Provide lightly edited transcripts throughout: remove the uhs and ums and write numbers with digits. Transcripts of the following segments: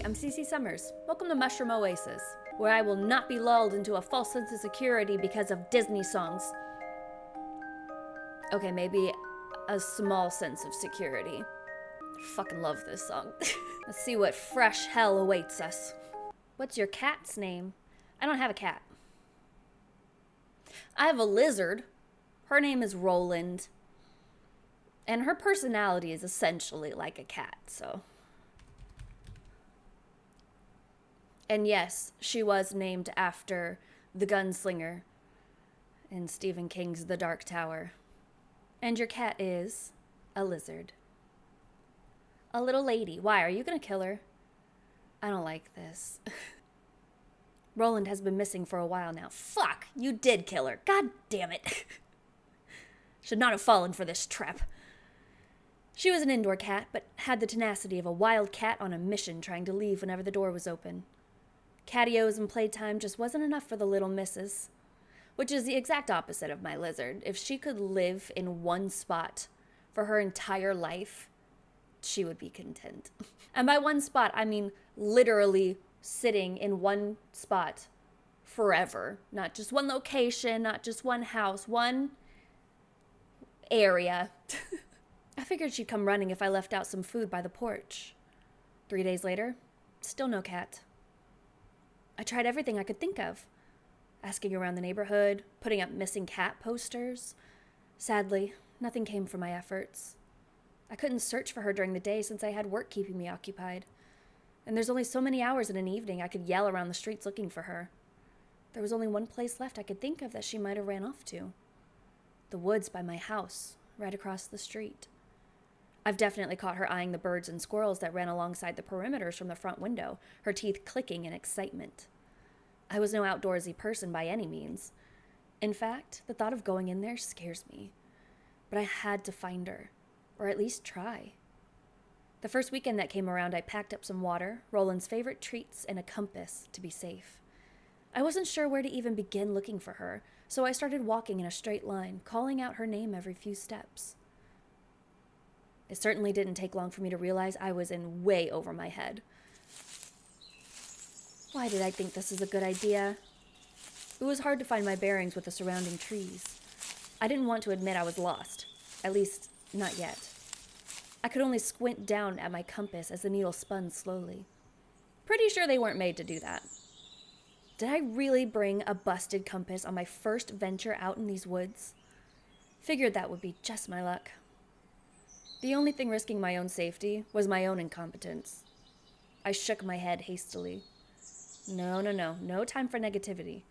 I'm Cece Summers. Welcome to Mushroom Oasis, where I will not be lulled into a false sense of security because of Disney songs. Okay, maybe a small sense of security. I fucking love this song. Let's see what fresh hell awaits us. What's your cat's name? I don't have a cat. I have a lizard. Her name is Roland. And her personality is essentially like a cat, so. And yes, she was named after the gunslinger in Stephen King's The Dark Tower. And your cat is a lizard. A little lady. Why, are you gonna kill her? I don't like this. Roland has been missing for a while now. Fuck, you did kill her. God damn it. Should not have fallen for this trap. She was an indoor cat, but had the tenacity of a wild cat on a mission trying to leave whenever the door was open. Catios and playtime just wasn't enough for the little missus, which is the exact opposite of my lizard. If she could live in one spot for her entire life, she would be content. And by one spot, I mean literally sitting in one spot forever. Not just one location, not just one house, one area. I figured she'd come running if I left out some food by the porch. 3 days later, still no cat. I tried everything I could think of. Asking around the neighborhood, putting up missing cat posters. Sadly, nothing came from my efforts. I couldn't search for her during the day since I had work keeping me occupied. And there's only so many hours in an evening I could yell around the streets looking for her. There was only one place left I could think of that she might have ran off to. The woods by my house, right across the street. I've definitely caught her eyeing the birds and squirrels that ran alongside the perimeters from the front window, her teeth clicking in excitement. I was no outdoorsy person by any means. In fact, the thought of going in there scares me. But I had to find her, or at least try. The first weekend that came around, I packed up some water, Roland's favorite treats, and a compass to be safe. I wasn't sure where to even begin looking for her, so I started walking in a straight line, calling out her name every few steps. It certainly didn't take long for me to realize I was in way over my head. Why did I think this was a good idea? It was hard to find my bearings with the surrounding trees. I didn't want to admit I was lost. At least, not yet. I could only squint down at my compass as the needle spun slowly. Pretty sure they weren't made to do that. Did I really bring a busted compass on my first venture out in these woods? Figured that would be just my luck. The only thing risking my own safety was my own incompetence. I shook my head hastily. No time for negativity.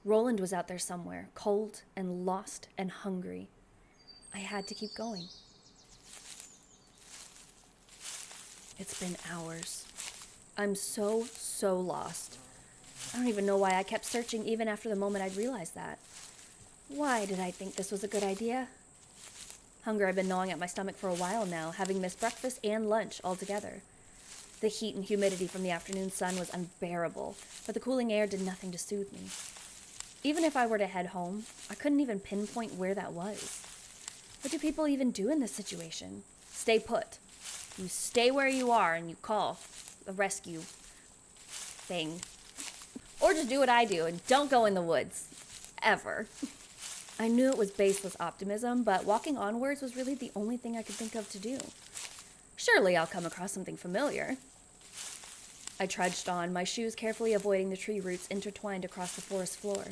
Roland was out there somewhere, cold and lost and hungry. I had to keep going. It's been hours. I'm so lost. I don't even know why I kept searching even after the moment I'd realized that. Why did I think this was a good idea? Hunger had been gnawing at my stomach for a while now, having missed breakfast and lunch altogether. The heat and humidity from the afternoon sun was unbearable, but the cooling air did nothing to soothe me. Even if I were to head home, I couldn't even pinpoint where that was. What do people even do in this situation? Stay put. You stay where you are and you call the rescue thing. Or just do what I do and don't go in the woods. Ever. I knew it was baseless optimism, but walking onwards was really the only thing I could think of to do. Surely I'll come across something familiar. I trudged on, my shoes carefully avoiding the tree roots intertwined across the forest floor.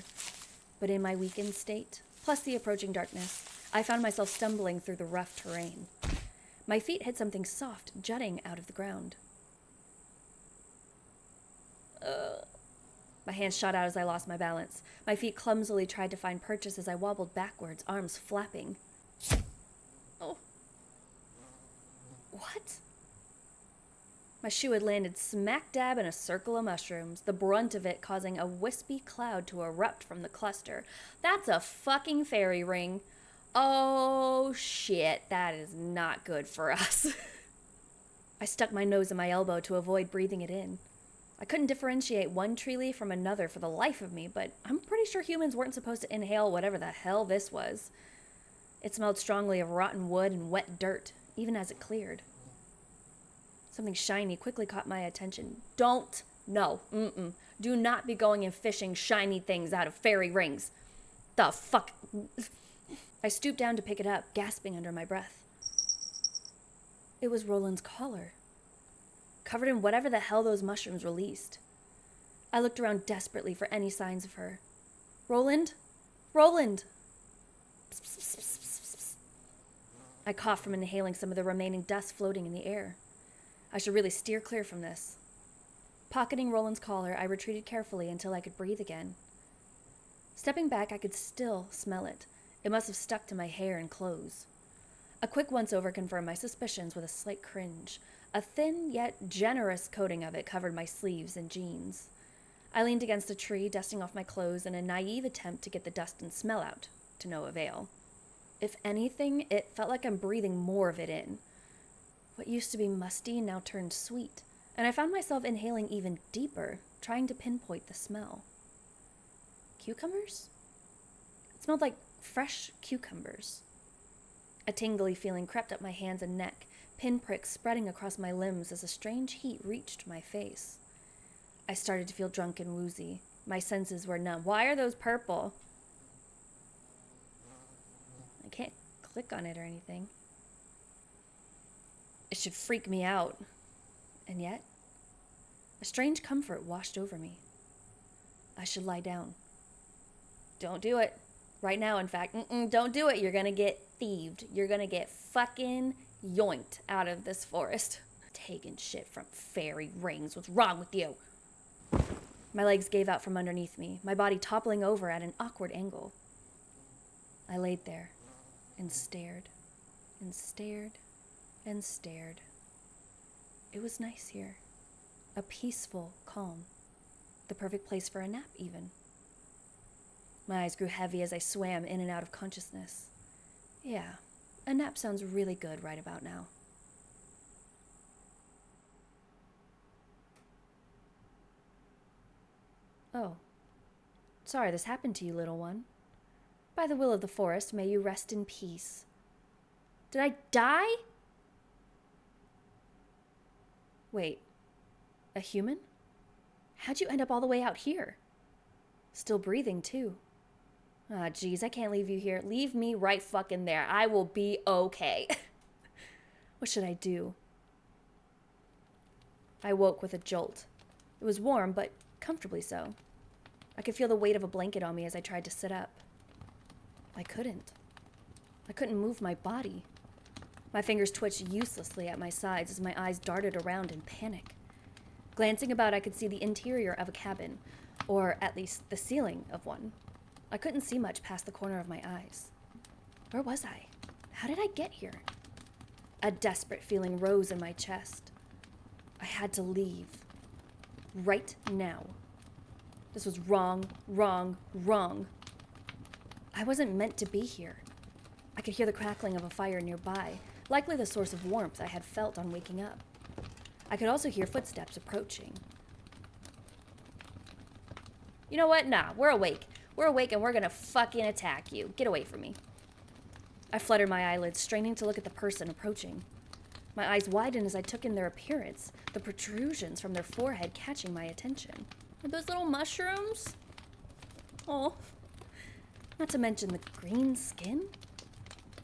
But in my weakened state, plus the approaching darkness, I found myself stumbling through the rough terrain. My feet hit something soft, jutting out of the ground. My hands shot out as I lost my balance. My feet clumsily tried to find purchase as I wobbled backwards, arms flapping. Oh. What? My shoe had landed smack dab in a circle of mushrooms, the brunt of it causing a wispy cloud to erupt from the cluster. That's a fucking fairy ring. Oh shit, that is not good for us. I stuck my nose in my elbow to avoid breathing it in. I couldn't differentiate one tree leaf from another for the life of me, but I'm pretty sure humans weren't supposed to inhale whatever the hell this was. It smelled strongly of rotten wood and wet dirt, even as it cleared. Something shiny quickly caught my attention. Don't. No. Mm-mm. Do not be going and fishing shiny things out of fairy rings. The fuck? I stooped down to pick it up, gasping under my breath. It was Roland's collar, covered in whatever the hell those mushrooms released. I looked around desperately for any signs of her. Roland? Roland! Psst, psst, psst, psst, psst. I coughed from inhaling some of the remaining dust floating in the air. I should really steer clear from this. Pocketing Roland's collar, I retreated carefully until I could breathe again. Stepping back, I could still smell it. It must have stuck to my hair and clothes. A quick once-over confirmed my suspicions with a slight cringe. A thin yet generous coating of it covered my sleeves and jeans. I leaned against a tree, dusting off my clothes in a naive attempt to get the dust and smell out, to no avail. If anything, it felt like I'm breathing more of it in. What used to be musty now turned sweet, and I found myself inhaling even deeper, trying to pinpoint the smell. Cucumbers? It smelled like fresh cucumbers. A tingly feeling crept up my hands and neck, pinpricks spreading across my limbs as a strange heat reached my face. I started to feel drunk and woozy. My senses were numb. Why are those purple? I can't click on it or anything. It should freak me out. And yet, a strange comfort washed over me. I should lie down. Don't do it. Right now, in fact. Don't do it. You're gonna get thieved. You're gonna get fucking yoinked out of this forest. Taking shit from fairy rings. What's wrong with you? My legs gave out from underneath me, my body toppling over at an awkward angle. I laid there and stared and stared and stared. It was nice here. A peaceful calm. The perfect place for a nap, even. My eyes grew heavy as I swam in and out of consciousness. Yeah, a nap sounds really good right about now. Oh. Sorry this happened to you, little one. By the will of the forest, may you rest in peace. Did I die? Wait. A human? How'd you end up all the way out here? Still breathing, too. Ah, geez, I can't leave you here. Leave me right fucking there. I will be okay. What should I do? I woke with a jolt. It was warm, but comfortably so. I could feel the weight of a blanket on me as I tried to sit up. I couldn't. I couldn't move my body. My fingers twitched uselessly at my sides as my eyes darted around in panic. Glancing about, I could see the interior of a cabin, or at least the ceiling of one. I couldn't see much past the corner of my eyes. Where was I? How did I get here? A desperate feeling rose in my chest. I had to leave. Right now. This was wrong, wrong, wrong. I wasn't meant to be here. I could hear the crackling of a fire nearby, likely the source of warmth I had felt on waking up. I could also hear footsteps approaching. You know what? Nah, we're awake. We're awake and we're gonna fucking attack you. Get away from me. I fluttered my eyelids, straining to look at the person approaching. My eyes widened as I took in their appearance, the protrusions from their forehead catching my attention. Are those little mushrooms? Oh. Not to mention the green skin.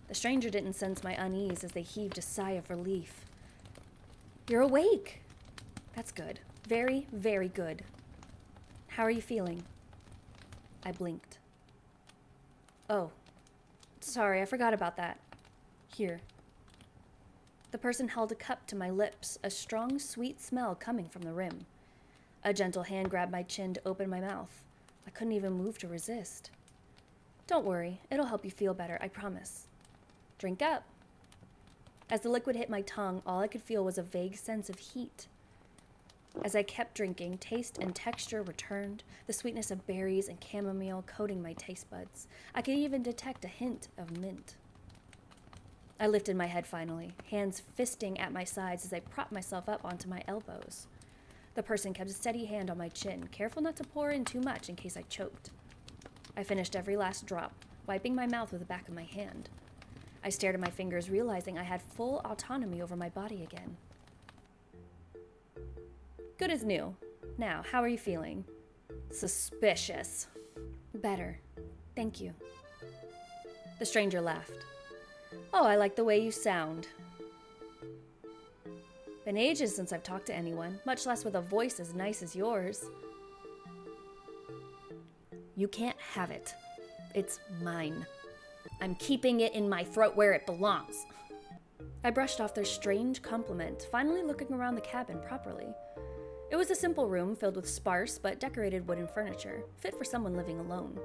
The stranger didn't sense my unease as they heaved a sigh of relief. You're awake. That's good. Very, very good. How are you feeling? I blinked. Oh. Sorry, I forgot about that. Here. The person held a cup to my lips, a strong, sweet smell coming from the rim. A gentle hand grabbed my chin to open my mouth. I couldn't even move to resist. Don't worry, it'll help you feel better, I promise. Drink up. As the liquid hit my tongue, all I could feel was a vague sense of heat. As I kept drinking, taste and texture returned, the sweetness of berries and chamomile coating my taste buds. I could even detect a hint of mint. I lifted my head finally, hands fisting at my sides as I propped myself up onto my elbows. The person kept a steady hand on my chin, careful not to pour in too much in case I choked. I finished every last drop, wiping my mouth with the back of my hand. I stared at my fingers, realizing I had full autonomy over my body again. Good as new. Now, how are you feeling? Suspicious. Better. Thank you. The stranger laughed. Oh, I like the way you sound. Been ages since I've talked to anyone, much less with a voice as nice as yours. You can't have it. It's mine. I'm keeping it in my throat where it belongs. I brushed off their strange compliment, finally looking around the cabin properly. It was a simple room filled with sparse but decorated wooden furniture, fit for someone living alone.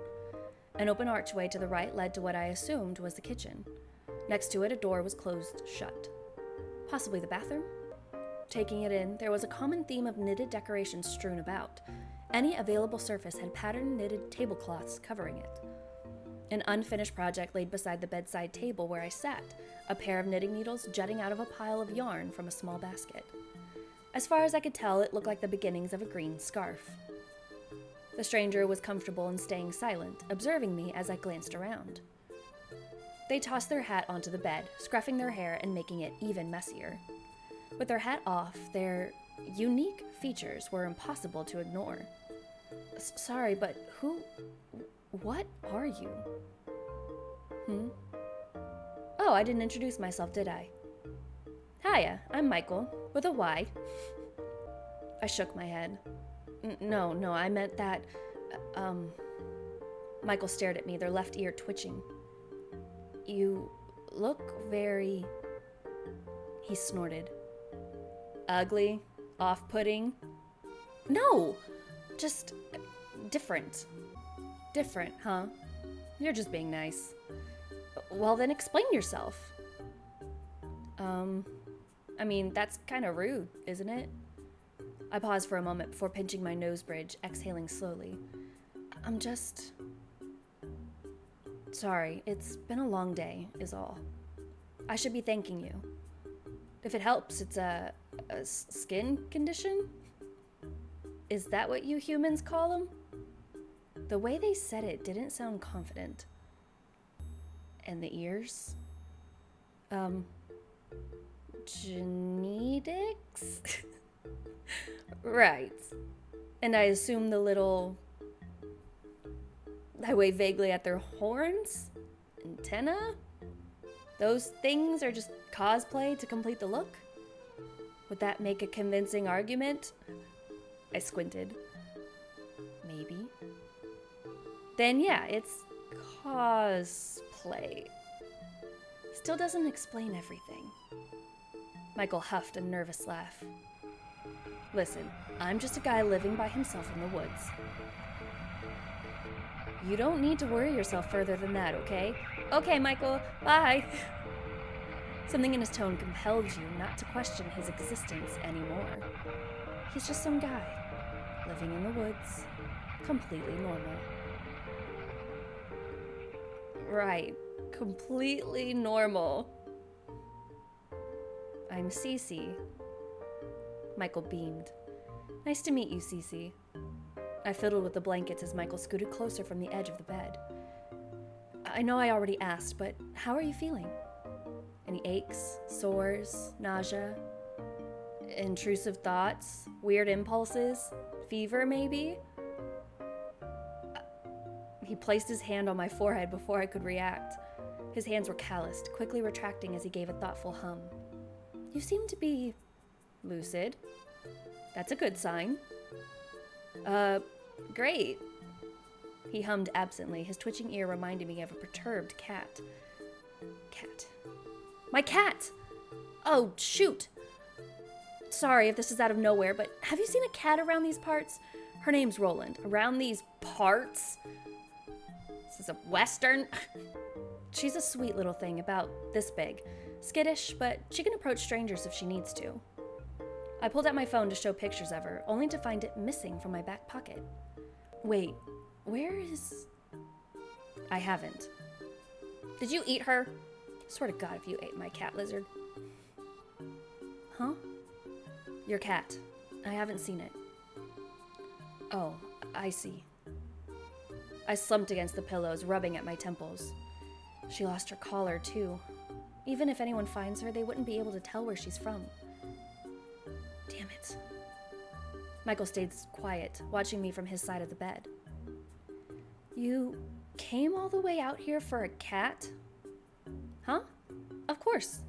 An open archway to the right led to what I assumed was the kitchen. Next to it, a door was closed shut. Possibly the bathroom? Taking it in, there was a common theme of knitted decorations strewn about. Any available surface had patterned knitted tablecloths covering it. An unfinished project laid beside the bedside table where I sat, a pair of knitting needles jutting out of a pile of yarn from a small basket. As far as I could tell, it looked like the beginnings of a green scarf. The stranger was comfortable in staying silent, observing me as I glanced around. They tossed their hat onto the bed, scruffing their hair and making it even messier. With their hat off, their unique features were impossible to ignore. Sorry, but what are you? Oh, I didn't introduce myself, did I? Hiya, I'm Michael, with a Y. I shook my head. No, I meant that, Michael stared at me, their left ear twitching. You look very... He snorted. Ugly? Off-putting? No! Just different. Different, huh? You're just being nice. Well, then explain yourself. I mean, that's kind of rude, isn't it? I paused for a moment before pinching my nose bridge, exhaling slowly. I'm just... Sorry, it's been a long day, is all. I should be thanking you. If it helps, it's a skin condition? Is that what you humans call them? The way they said it didn't sound confident. And the ears? Genetics? Right. And I assume the little... I wave vaguely at their horns? Antenna? Those things are just cosplay to complete the look? Would that make a convincing argument? I squinted. Maybe. Then yeah, it's cosplay. Still doesn't explain everything. Michael huffed a nervous laugh. Listen, I'm just a guy living by himself in the woods. You don't need to worry yourself further than that, okay? Okay, Michael, bye! Something in his tone compelled you not to question his existence anymore. He's just some guy, living in the woods, completely normal. Right, completely normal. I'm Cece. Michael beamed. Nice to meet you, Cece. I fiddled with the blankets as Michael scooted closer from the edge of the bed. I know I already asked, but how are you feeling? Any aches, sores, nausea, intrusive thoughts, weird impulses, fever maybe? He placed his hand on my forehead before I could react. His hands were calloused, quickly retracting as he gave a thoughtful hum. You seem to be lucid. That's a good sign. Great. He hummed absently, his twitching ear reminding me of a perturbed cat. Cat. My cat! Oh, shoot! Sorry if this is out of nowhere, but have you seen a cat around these parts? Her name's Roland. Around these parts? This is a western? She's a sweet little thing, about this big. Skittish, but she can approach strangers if she needs to. I pulled out my phone to show pictures of her, only to find it missing from my back pocket. Wait, where is... I haven't. Did you eat her? Swear to God if you ate my cat lizard. Huh? Your cat. I haven't seen it. Oh, I see. I slumped against the pillows, rubbing at my temples. She lost her collar, too. Even if anyone finds her, they wouldn't be able to tell where she's from. Damn it. Michael stayed quiet, watching me from his side of the bed. You came all the way out here for a cat? Huh? Of course.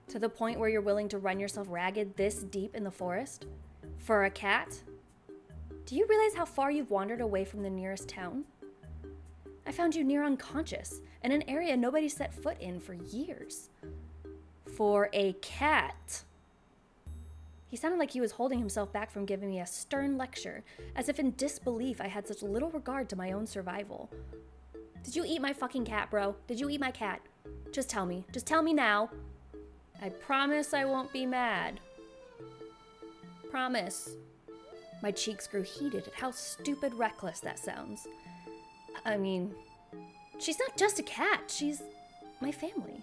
To the point where you're willing to run yourself ragged this deep in the forest? For a cat? Do you realize how far you've wandered away from the nearest town? I found you near unconscious, in an area nobody set foot in for years. For a cat. He sounded like he was holding himself back from giving me a stern lecture, as if in disbelief I had such little regard to my own survival. Did you eat my fucking cat, bro? Did you eat my cat? Just tell me. Just tell me now. I promise I won't be mad. Promise. My cheeks grew heated at how stupid reckless that sounds. I mean, she's not just a cat. She's my family.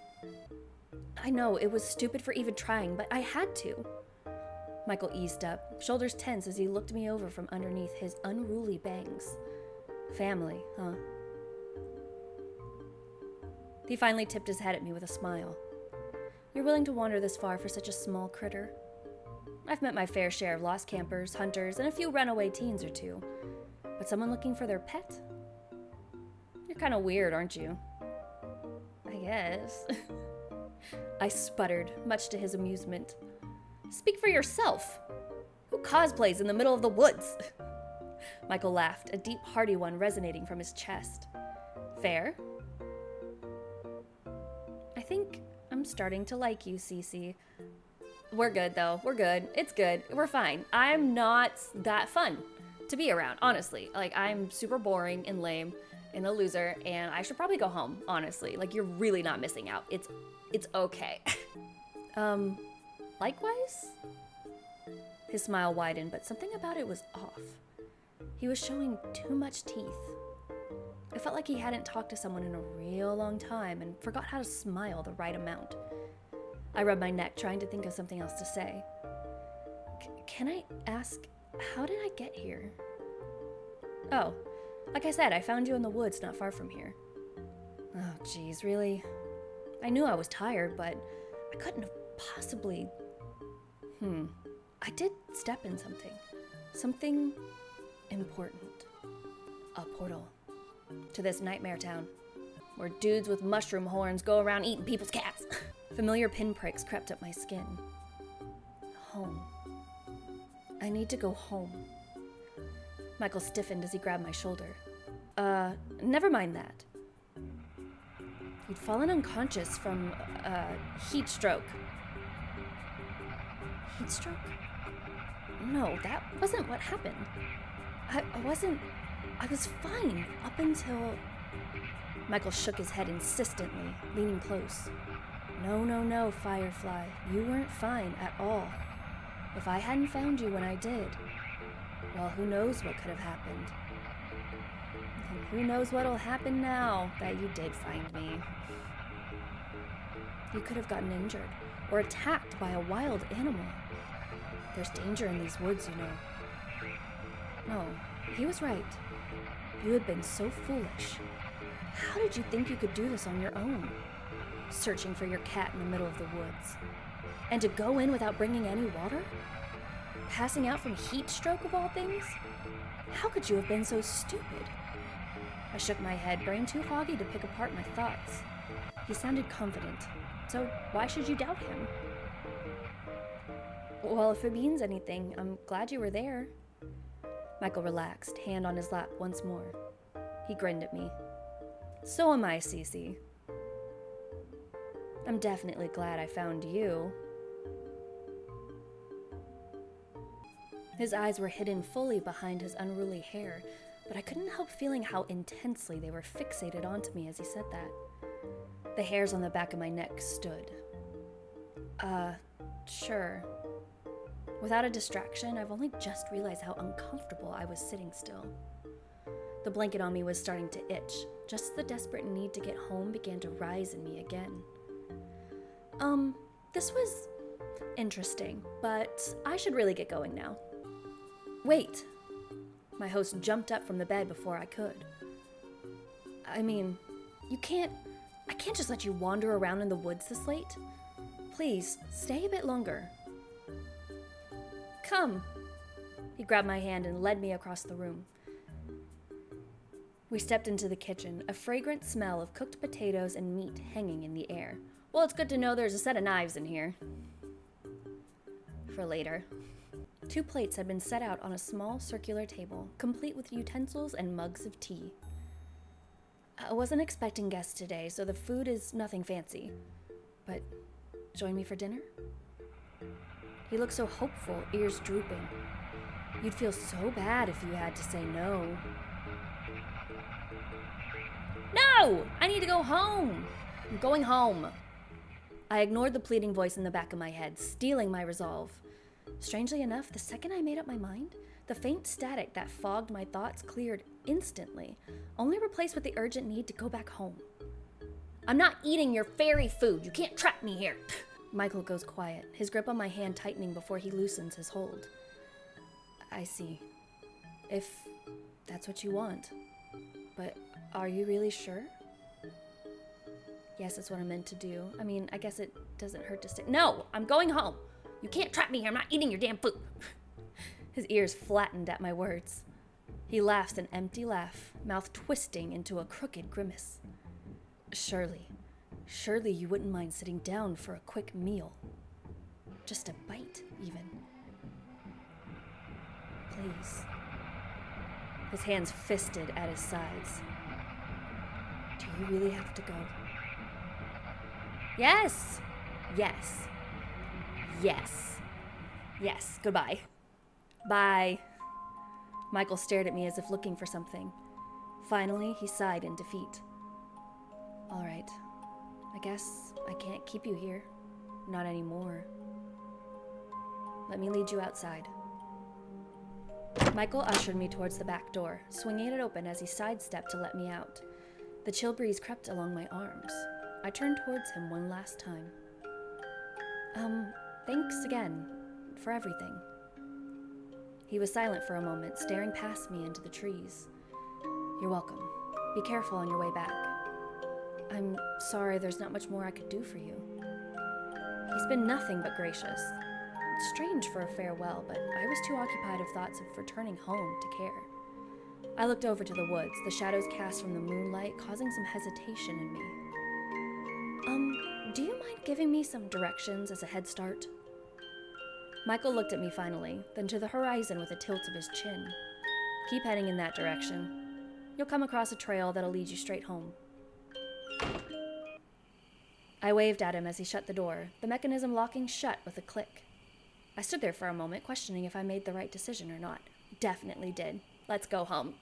I know it was stupid for even trying, but I had to. Michael eased up, shoulders tense as he looked me over from underneath his unruly bangs. Family, huh? He finally tipped his head at me with a smile. You're willing to wander this far for such a small critter? I've met my fair share of lost campers, hunters, and a few runaway teens or two. But someone looking for their pet? You're kind of weird, aren't you? I guess. I sputtered, much to his amusement. Speak for yourself. Who cosplays in the middle of the woods? Michael laughed, a deep, hearty one resonating from his chest. Fair? I think I'm starting to like you, Cece. We're good, though. We're good. It's good. We're fine. I'm not that fun to be around, honestly. Like, I'm super boring and lame and a loser, and I should probably go home, honestly. Like, you're really not missing out. It's okay. Likewise? His smile widened, but something about it was off. He was showing too much teeth. It felt like he hadn't talked to someone in a real long time and forgot how to smile the right amount. I rubbed my neck, trying to think of something else to say. Can I ask, how did I get here? Oh, like I said, I found you in the woods not far from here. Oh, geez, really? I knew I was tired, but I couldn't have possibly... I did step in something. Something important. A portal. To this nightmare town, where dudes with mushroom horns go around eating people's cats. Familiar pinpricks crept up my skin. Home. I need to go home. Michael stiffened as he grabbed my shoulder. Never mind that. You'd fallen unconscious from, heat stroke. Heat stroke? No, that wasn't what happened. I was fine up until... Michael shook his head insistently, leaning close. No, Firefly. You weren't fine at all. If I hadn't found you when I did, well, who knows what could have happened. And who knows what'll happen now that you did find me. You could have gotten injured or attacked by a wild animal. There's danger in these woods, you know. No, he was right. You had been so foolish. How did you think you could do this on your own? Searching for your cat in the middle of the woods. And to go in without bringing any water? Passing out from heat stroke of all things? How could you have been so stupid? I shook my head, brain too foggy to pick apart my thoughts. He sounded confident, so why should you doubt him? Well, if it means anything, I'm glad you were there. Michael relaxed, hand on his lap once more. He grinned at me. So am I, Cece. I'm definitely glad I found you. His eyes were hidden fully behind his unruly hair, but I couldn't help feeling how intensely they were fixated onto me as he said that. The hairs on the back of my neck stood. Sure. Without a distraction, I've only just realized how uncomfortable I was sitting still. The blanket on me was starting to itch. Just the desperate need to get home began to rise in me again. This was interesting, but I should really get going now. Wait! My host jumped up from the bed before I could. I mean, I can't just let you wander around in the woods this late. Please, stay a bit longer. Come. He grabbed my hand and led me across the room. We stepped into the kitchen, a fragrant smell of cooked potatoes and meat hanging in the air. Well, it's good to know there's a set of knives in here. For later. 2 plates had been set out on a small circular table, complete with utensils and mugs of tea. I wasn't expecting guests today, so the food is nothing fancy. But join me for dinner? He looked so hopeful, ears drooping. You'd feel so bad if you had to say no. No! I need to go home! I'm going home. I ignored the pleading voice in the back of my head, stealing my resolve. Strangely enough, the second I made up my mind, the faint static that fogged my thoughts cleared instantly, only replaced with the urgent need to go back home. I'm not eating your fairy food. You can't trap me here. Michael goes quiet, his grip on my hand tightening before he loosens his hold. I see. If that's what you want. But are you really sure? Yes, that's what I meant to do. I mean, I guess it doesn't hurt to stay. No, I'm going home. You can't trap me here. I'm not eating your damn food. His ears flattened at my words. He laughs an empty laugh, mouth twisting into a crooked grimace. Surely you wouldn't mind sitting down for a quick meal. Just a bite, even. Please. His hands fisted at his sides. Do you really have to go? Yes. Goodbye. Bye. Michael stared at me as if looking for something. Finally, he sighed in defeat. All right. I guess I can't keep you here. Not anymore. Let me lead you outside. Michael ushered me towards the back door, swinging it open as he sidestepped to let me out. The chill breeze crept along my arms. I turned towards him one last time. Thanks again for everything. He was silent for a moment, staring past me into the trees. You're welcome. Be careful on your way back. I'm sorry there's not much more I could do for you. He's been nothing but gracious. It's strange for a farewell, but I was too occupied with thoughts of returning home to care. I looked over to the woods, the shadows cast from the moonlight causing some hesitation in me. Do you mind giving me some directions as a head start? Michael looked at me finally, then to the horizon with a tilt of his chin. Keep heading in that direction. You'll come across a trail that'll lead you straight home. I waved at him as he shut the door, the mechanism locking shut with a click. I stood there for a moment, questioning if I made the right decision or not. Definitely did. Let's go home.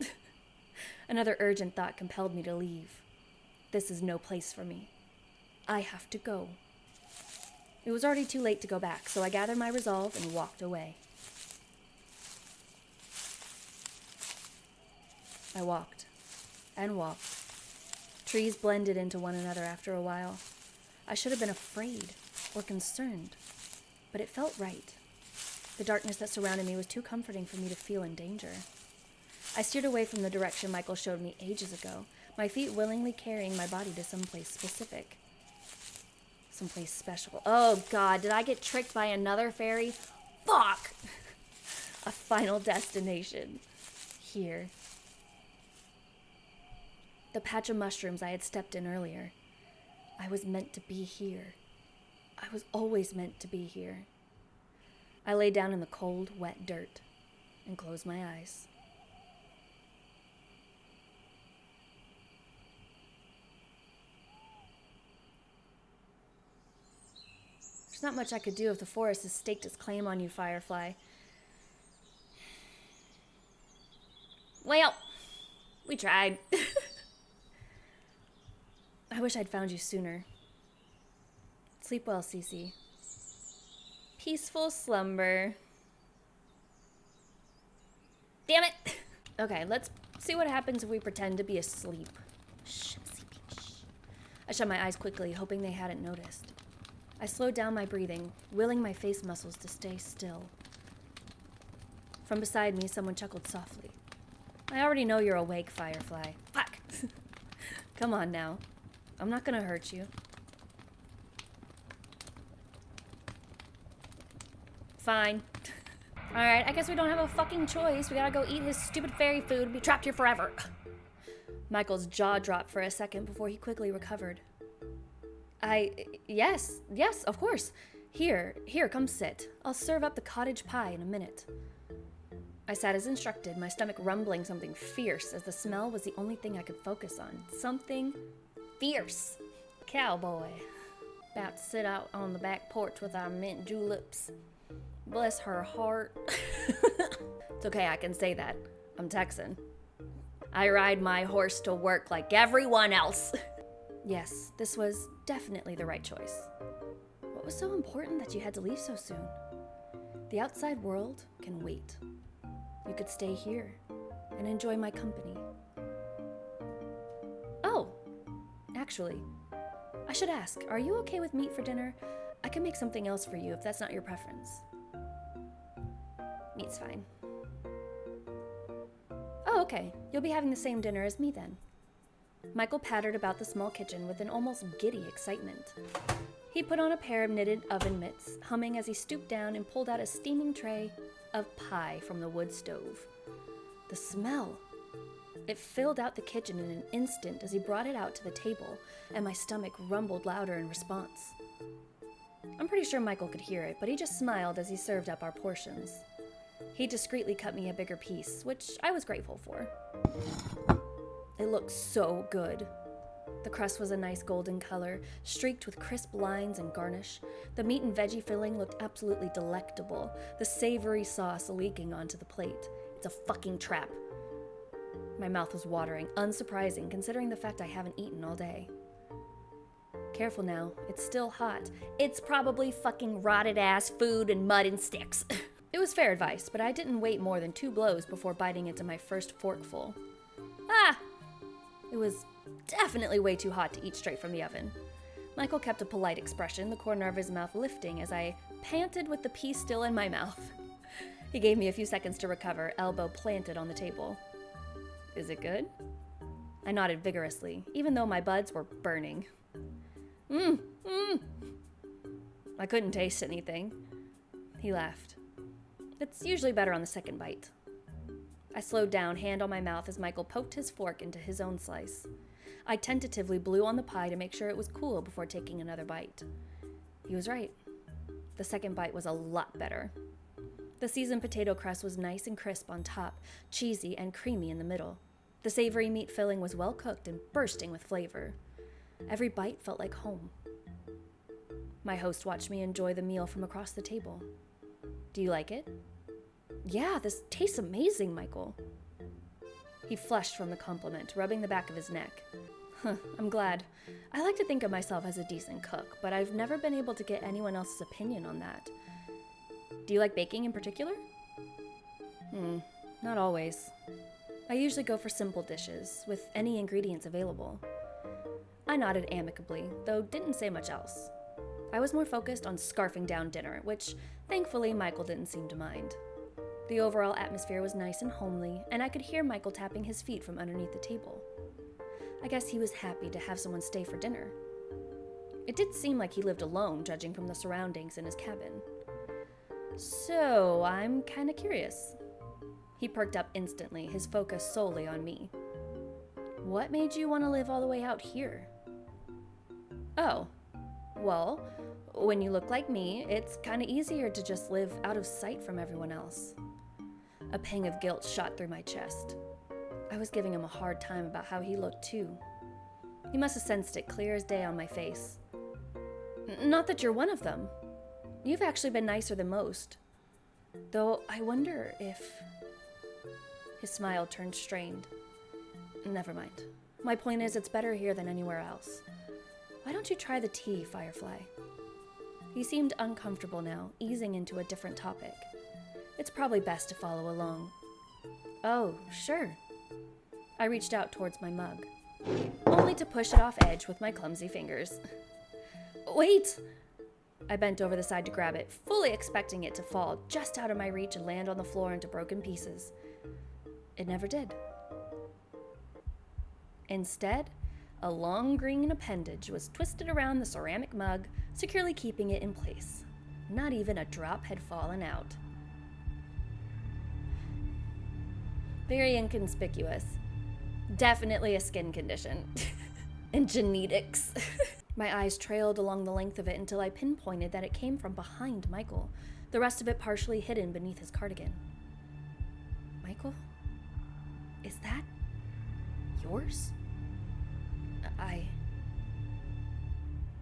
Another urgent thought compelled me to leave. This is no place for me. I have to go. It was already too late to go back, so I gathered my resolve and walked away. I walked and walked. Trees blended into one another after a while. I should have been afraid or concerned, but it felt right. The darkness that surrounded me was too comforting for me to feel in danger. I steered away from the direction Michael showed me ages ago, my feet willingly carrying my body to someplace specific. Someplace special. Oh God, did I get tricked by another fairy? Fuck! A final destination. Here. The patch of mushrooms I had stepped in earlier. I was meant to be here. I was always meant to be here. I lay down in the cold, wet dirt and closed my eyes. There's not much I could do if the forest has staked its claim on you, Firefly. Well, we tried. I wish I'd found you sooner. Sleep well, Cece. Peaceful slumber. Damn it! Okay, let's see what happens if we pretend to be asleep. Shh, I'm sleeping. Shh. I shut my eyes quickly, hoping they hadn't noticed. I slowed down my breathing, willing my face muscles to stay still. From beside me, someone chuckled softly. I already know you're awake, Firefly. Fuck! Come on now. I'm not gonna hurt you. Fine. Alright, I guess we don't have a fucking choice. We gotta go eat his stupid fairy food and be trapped here forever. Michael's jaw dropped for a second before he quickly recovered. Yes, of course. Here, come sit. I'll serve up the cottage pie in a minute. I sat as instructed, my stomach rumbling something fierce as the smell was the only thing I could focus on. Something fierce. Cowboy. About to sit out on the back porch with our mint juleps. Bless her heart. It's okay, I can say that. I'm Texan. I ride my horse to work like everyone else. Yes, this was definitely the right choice. What was so important that you had to leave so soon? The outside world can wait. You could stay here and enjoy my company. Oh, actually, I should ask, are you okay with meat for dinner? I can make something else for you if that's not your preference. Meat's fine. Oh, okay. You'll be having the same dinner as me then. Michael pattered about the small kitchen with an almost giddy excitement. He put on a pair of knitted oven mitts, humming as he stooped down and pulled out a steaming tray of pie from the wood stove. The smell! It filled out the kitchen in an instant as he brought it out to the table, and my stomach rumbled louder in response. I'm pretty sure Michael could hear it, but he just smiled as he served up our portions. He discreetly cut me a bigger piece, which I was grateful for. It looked so good. The crust was a nice golden color, streaked with crisp lines and garnish. The meat and veggie filling looked absolutely delectable, the savory sauce leaking onto the plate. It's a fucking trap. My mouth was watering, unsurprising considering the fact I haven't eaten all day. Careful now, it's still hot. It's probably fucking rotted ass food and mud and sticks. It was fair advice, but I didn't wait more than 2 blows before biting into my first forkful. Ah! It was definitely way too hot to eat straight from the oven. Michael kept a polite expression, the corner of his mouth lifting as I panted with the piece still in my mouth. He gave me a few seconds to recover, elbow planted on the table. Is it good? I nodded vigorously, even though my buds were burning. I couldn't taste anything. He laughed. It's usually better on the second bite. I slowed down, hand on my mouth, as Michael poked his fork into his own slice. I tentatively blew on the pie to make sure it was cool before taking another bite. He was right. The second bite was a lot better. The seasoned potato crust was nice and crisp on top, cheesy and creamy in the middle. The savory meat filling was well cooked and bursting with flavor. Every bite felt like home. My host watched me enjoy the meal from across the table. Do you like it? Yeah, this tastes amazing, Michael. He flushed from the compliment, rubbing the back of his neck. I'm glad. I like to think of myself as a decent cook, but I've never been able to get anyone else's opinion on that. Do you like baking in particular? Not always. I usually go for simple dishes, with any ingredients available. I nodded amicably, though didn't say much else. I was more focused on scarfing down dinner, which, thankfully, Michael didn't seem to mind. The overall atmosphere was nice and homely, and I could hear Michael tapping his feet from underneath the table. I guess he was happy to have someone stay for dinner. It did seem like he lived alone, judging from the surroundings in his cabin. So, I'm kinda curious. He perked up instantly, his focus solely on me. What made you want to live all the way out here? Oh, well, when you look like me, it's kinda easier to just live out of sight from everyone else. A pang of guilt shot through my chest. I was giving him a hard time about how he looked too. He must have sensed it clear as day on my face. Not that you're one of them. You've actually been nicer than most. Though I wonder if... His smile turned strained. Never mind. My point is, it's better here than anywhere else. Why don't you try the tea, Firefly? He seemed uncomfortable now, easing into a different topic. It's probably best to follow along. Oh, sure. I reached out towards my mug, only to push it off edge with my clumsy fingers. Wait! I bent over the side to grab it, fully expecting it to fall just out of my reach and land on the floor into broken pieces. It never did. Instead, a long green appendage was twisted around the ceramic mug, securely keeping it in place. Not even a drop had fallen out. Very inconspicuous. Definitely a skin condition. And genetics. My eyes trailed along the length of it until I pinpointed that it came from behind Michael, the rest of it partially hidden beneath his cardigan. Michael? Is that yours?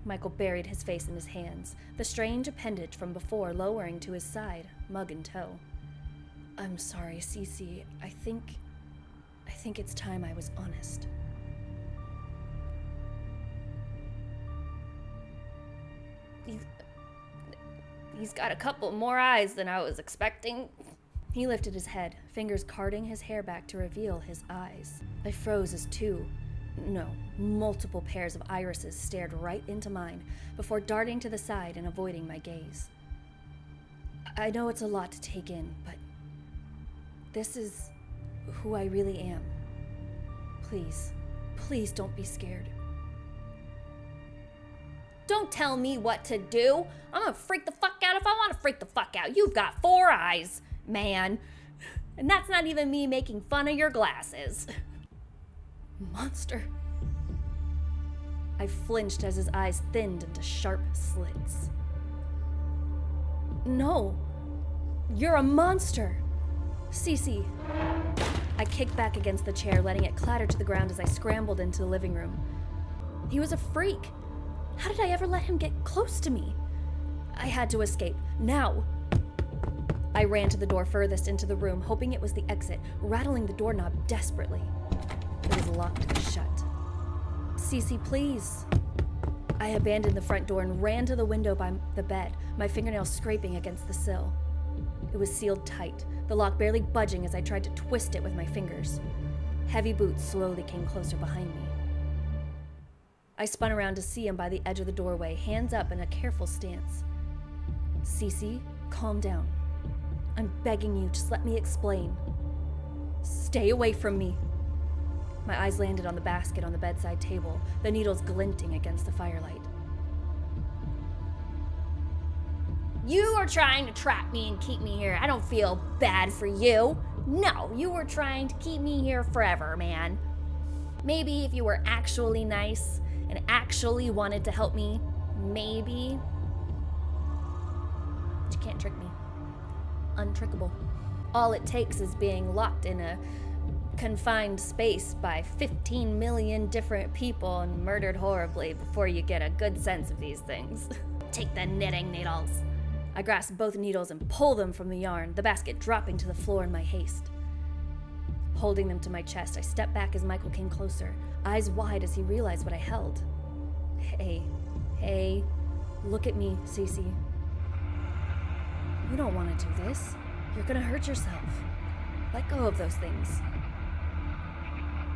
Michael buried his face in his hands, the strange appendage from before lowering to his side, mug in tow. I'm sorry, Cece. I think it's time I was honest. He's got a couple more eyes than I was expecting. He lifted his head, fingers carding his hair back to reveal his eyes. I froze as multiple pairs of irises stared right into mine before darting to the side and avoiding my gaze. I know it's a lot to take in, but this is who I really am. Please don't be scared. Don't tell me what to do. I'm gonna freak the fuck out if I want to freak the fuck out. You've got 4 eyes, man. And that's not even me making fun of your glasses. Monster. I flinched as his eyes thinned into sharp slits. No, you're a monster. Cece. I kicked back against the chair, letting it clatter to the ground as I scrambled into the living room. He was a freak. How did I ever let him get close to me? I had to escape, now. I ran to the door furthest into the room, hoping it was the exit, rattling the doorknob desperately. It was locked shut. Cece, please. I abandoned the front door and ran to the window by the bed, my fingernails scraping against the sill. It was sealed tight, the lock barely budging as I tried to twist it with my fingers. Heavy boots slowly came closer behind me. I spun around to see him by the edge of the doorway, hands up in a careful stance. Cece, calm down. I'm begging you, just let me explain. Stay away from me. My eyes landed on the basket on the bedside table, the needles glinting against the firelight. You are trying to trap me and keep me here. I don't feel bad for you. No, you were trying to keep me here forever, man. Maybe if you were actually nice and actually wanted to help me, maybe. But you can't trick me. Untrickable. All it takes is being locked in a confined space by 15 million different people and murdered horribly before you get a good sense of these things. Take the knitting needles. I grasped both needles and pulled them from the yarn, the basket dropping to the floor in my haste. Holding them to my chest, I stepped back as Michael came closer, eyes wide as he realized what I held. Hey, look at me, Cece. You don't want to do this. You're gonna hurt yourself. Let go of those things.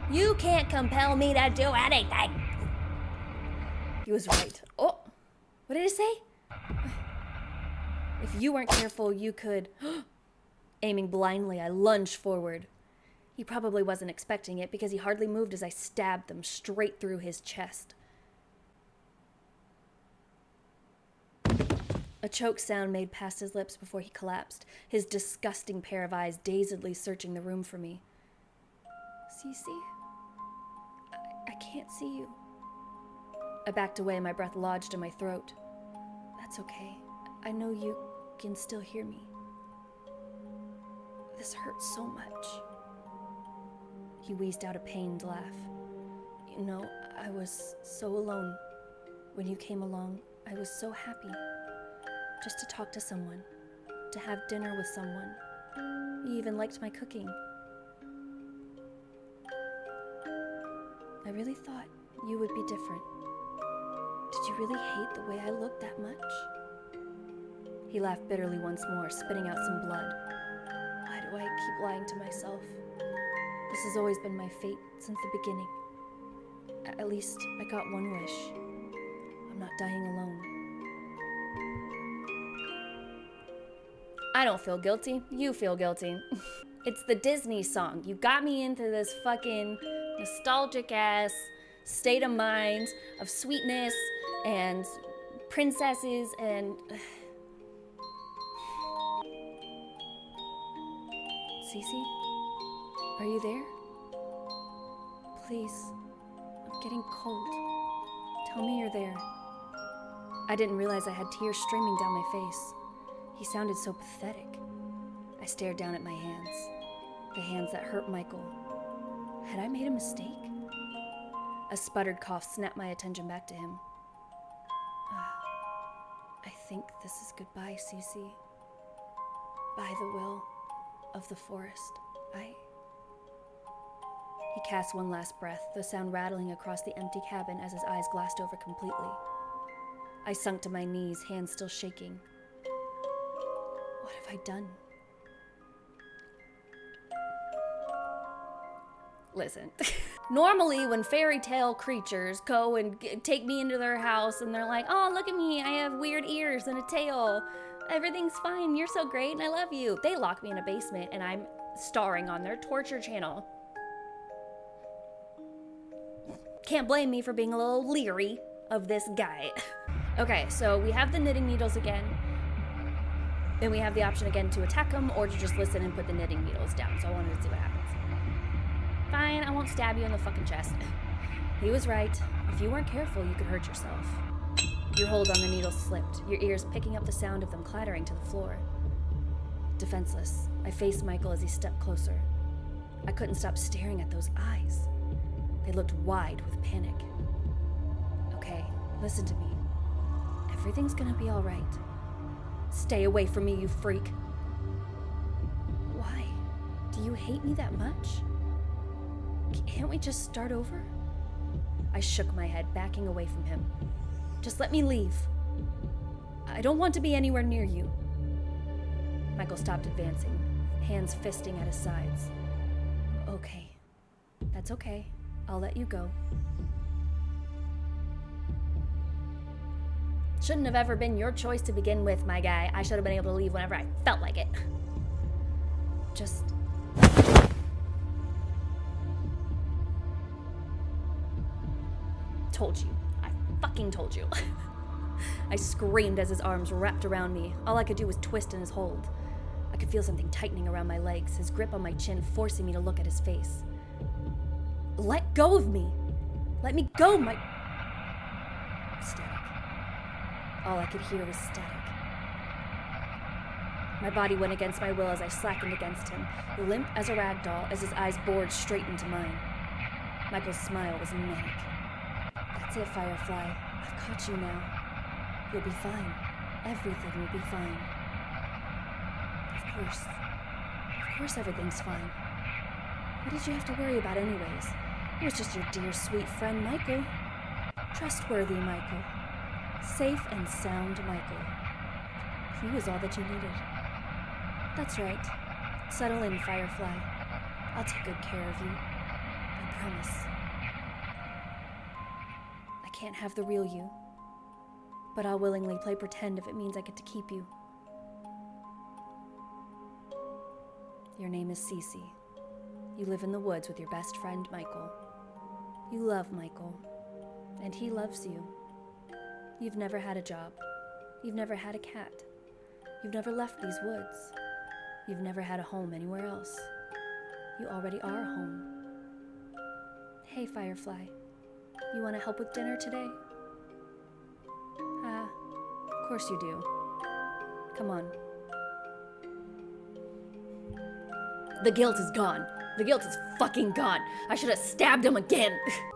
You can't compel me to do anything. He was right. Oh, what did it say? If you weren't careful, you could... Aiming blindly, I lunged forward. He probably wasn't expecting it because he hardly moved as I stabbed them straight through his chest. A choke sound made past his lips before he collapsed, his disgusting pair of eyes dazedly searching the room for me. Cece? I can't see you. I backed away, my breath lodged in my throat. That's okay. I know you can still hear me. This hurts so much. He wheezed out a pained laugh. You know, I was so alone. When you came along, I was so happy. Just to talk to someone, to have dinner with someone. You even liked my cooking. I really thought you would be different. Did you really hate the way I looked that much? He laughed bitterly once more, spitting out some blood. Why do I keep lying to myself? This has always been my fate since the beginning. At least I got one wish. I'm not dying alone. I don't feel guilty. You feel guilty. It's the Disney song. You got me into this fucking nostalgic ass state of mind of sweetness and princesses and... Cece? Are you there? Please. I'm getting cold. Tell me you're there. I didn't realize I had tears streaming down my face. He sounded so pathetic. I stared down at my hands. The hands that hurt Michael. Had I made a mistake? A sputtered cough snapped my attention back to him. I think this is goodbye, Cece. By the will of the forest, He cast one last breath, the sound rattling across the empty cabin as his eyes glassed over completely. I sunk to my knees, hands still shaking. What have I done? Listen, normally when fairy tale creatures go and take me into their house and they're like, oh, look at me, I have weird ears and a tail. Everything's fine, you're so great and I love you. They lock me in a basement and I'm starring on their torture channel. Can't blame me for being a little leery of this guy. Okay, so we have the knitting needles again. Then we have the option again to attack him or to just listen and put the knitting needles down. So I wanted to see what happens. Fine, I won't stab you in the fucking chest. He was right. If you weren't careful, you could hurt yourself. Your hold on the needles slipped, your ears picking up the sound of them clattering to the floor. Defenseless, I faced Michael as he stepped closer. I couldn't stop staring at those eyes. They looked wide with panic. Okay, listen to me. Everything's gonna be all right. Stay away from me, you freak. Why? Do you hate me that much? Can't we just start over? I shook my head, backing away from him. Just let me leave. I don't want to be anywhere near you. Michael stopped advancing, hands fisting at his sides. Okay. That's okay. I'll let you go. Shouldn't have ever been your choice to begin with, my guy. I should have been able to leave whenever I felt like it. Just... Told you. I fucking told you. I screamed as his arms wrapped around me. All I could do was twist in his hold. I could feel something tightening around my legs, his grip on my chin forcing me to look at his face. Let go of me! Let me go, my... Static. All I could hear was static. My body went against my will as I slackened against him, limp as a rag doll as his eyes bored straight into mine. Michael's smile was manic. That's it, Firefly. I've caught you now. You'll be fine. Everything will be fine. Of course everything's fine. What did you have to worry about anyways? It was just your dear, sweet friend, Michael. Trustworthy Michael. Safe and sound Michael. He was all that you needed. That's right. Settle in, Firefly. I'll take good care of you. I promise. I can't have the real you, but I'll willingly play pretend if it means I get to keep you. Your name is Cece. You live in the woods with your best friend, Michael. You love Michael, and he loves you. You've never had a job. You've never had a cat. You've never left these woods. You've never had a home anywhere else. You already are home. Hey, Firefly. You want to help with dinner today? Of course you do. Come on. The guilt is gone. The guilt is fucking gone. I should have stabbed him again.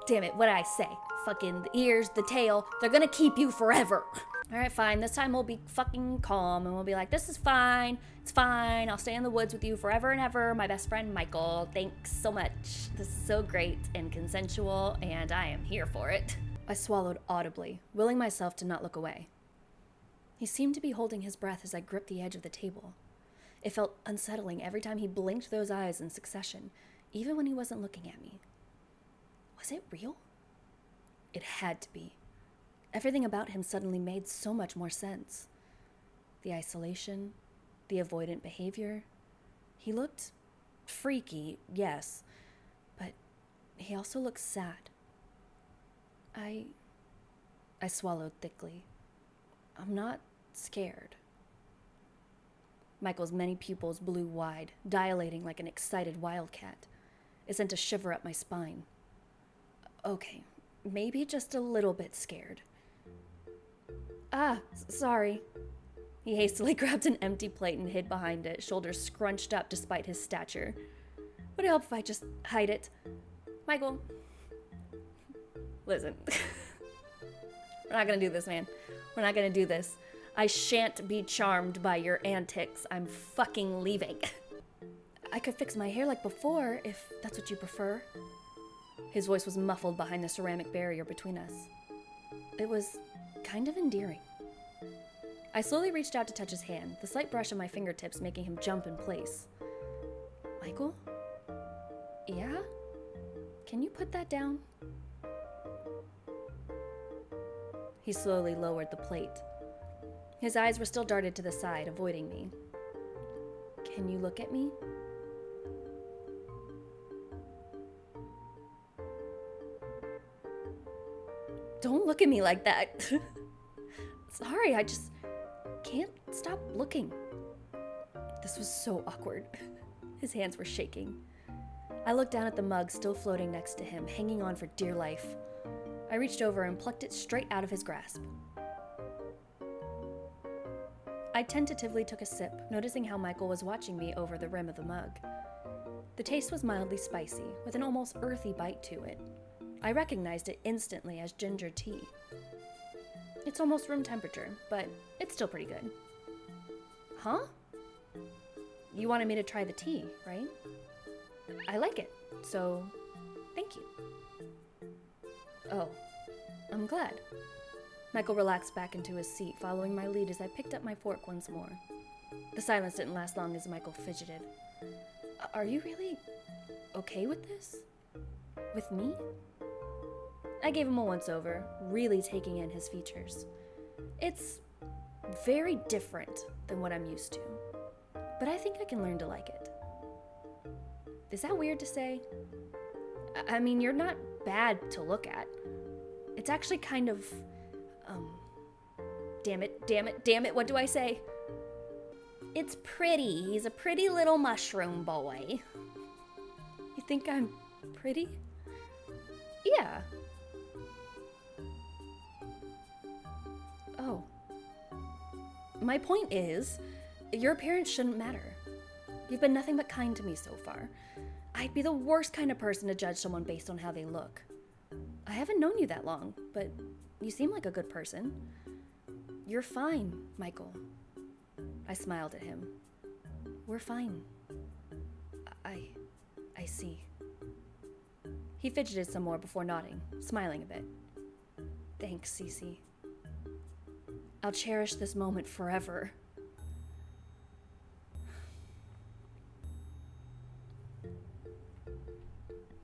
Damn it, what did I say? Fucking the ears, the tail, they're gonna keep you forever. All right, fine. This time we'll be fucking calm and we'll be like, this is fine. It's fine. I'll stay in the woods with you forever and ever. My best friend, Michael. Thanks so much. This is so great and consensual and I am here for it. I swallowed audibly, willing myself to not look away. He seemed to be holding his breath as I gripped the edge of the table. It felt unsettling every time he blinked those eyes in succession, even when he wasn't looking at me. Was it real? It had to be. Everything about him suddenly made so much more sense. The isolation, the avoidant behavior. He looked freaky, yes, but he also looked sad. I swallowed thickly. I'm not scared. Michael's many pupils blew wide, dilating like an excited wildcat. It sent a shiver up my spine. Okay, maybe just a little bit scared. Sorry. He hastily grabbed an empty plate and hid behind it, shoulders scrunched up despite his stature. Would it help if I just hide it? Michael, listen. We're not gonna do this, man. We're not gonna do this. I shan't be charmed by your antics. I'm fucking leaving. I could fix my hair like before, if that's what you prefer. His voice was muffled behind the ceramic barrier between us. It was kind of endearing. I slowly reached out to touch his hand, the slight brush on my fingertips making him jump in place. Michael? Yeah? Can you put that down? He slowly lowered the plate. His eyes were still darted to the side, avoiding me. Can you look at me? Don't look at me like that. Sorry, I just can't stop looking. This was so awkward. His hands were shaking. I looked down at the mug still floating next to him, hanging on for dear life. I reached over and plucked it straight out of his grasp. I tentatively took a sip, noticing how Michael was watching me over the rim of the mug. The taste was mildly spicy, with an almost earthy bite to it. I recognized it instantly as ginger tea. It's almost room temperature, but it's still pretty good. Huh? You wanted me to try the tea, right? I like it, so thank you. Oh, I'm glad. Michael relaxed back into his seat, following my lead as I picked up my fork once more. The silence didn't last long as Michael fidgeted. Are you really okay with this? With me? I gave him a once-over, really taking in his features. It's very different than what I'm used to, but I think I can learn to like it. Is that weird to say? I mean, you're not bad to look at. It's actually kind of, damn it, what do I say? It's pretty. He's a pretty little mushroom boy. You think I'm pretty? Yeah. Oh. My point is, your appearance shouldn't matter. You've been nothing but kind to me so far. I'd be the worst kind of person to judge someone based on how they look. I haven't known you that long, but you seem like a good person. You're fine, Michael. I smiled at him. We're fine. I see. He fidgeted some more before nodding, smiling a bit. Thanks, Cece. I'll cherish this moment forever.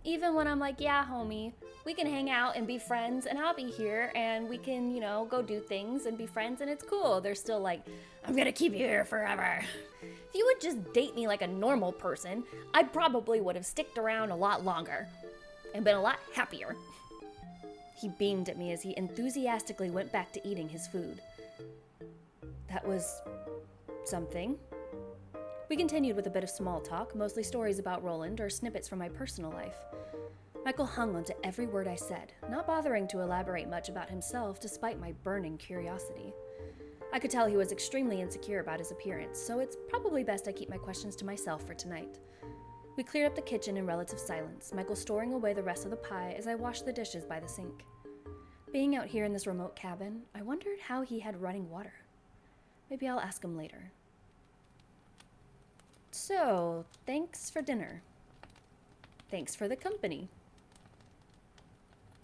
Even when I'm like, yeah, homie, we can hang out and be friends, and I'll be here, and we can, go do things and be friends, and it's cool. They're still like, I'm gonna keep you here forever. If you would just date me like a normal person, I probably would have sticked around a lot longer and been a lot happier. He beamed at me as he enthusiastically went back to eating his food. That was something. We continued with a bit of small talk, mostly stories about Roland or snippets from my personal life. Michael hung onto every word I said, not bothering to elaborate much about himself despite my burning curiosity. I could tell he was extremely insecure about his appearance, so it's probably best I keep my questions to myself for tonight. We cleared up the kitchen in relative silence, Michael storing away the rest of the pie as I washed the dishes by the sink. Being out here in this remote cabin, I wondered how he had running water. Maybe I'll ask him later. So, thanks for dinner. Thanks for the company.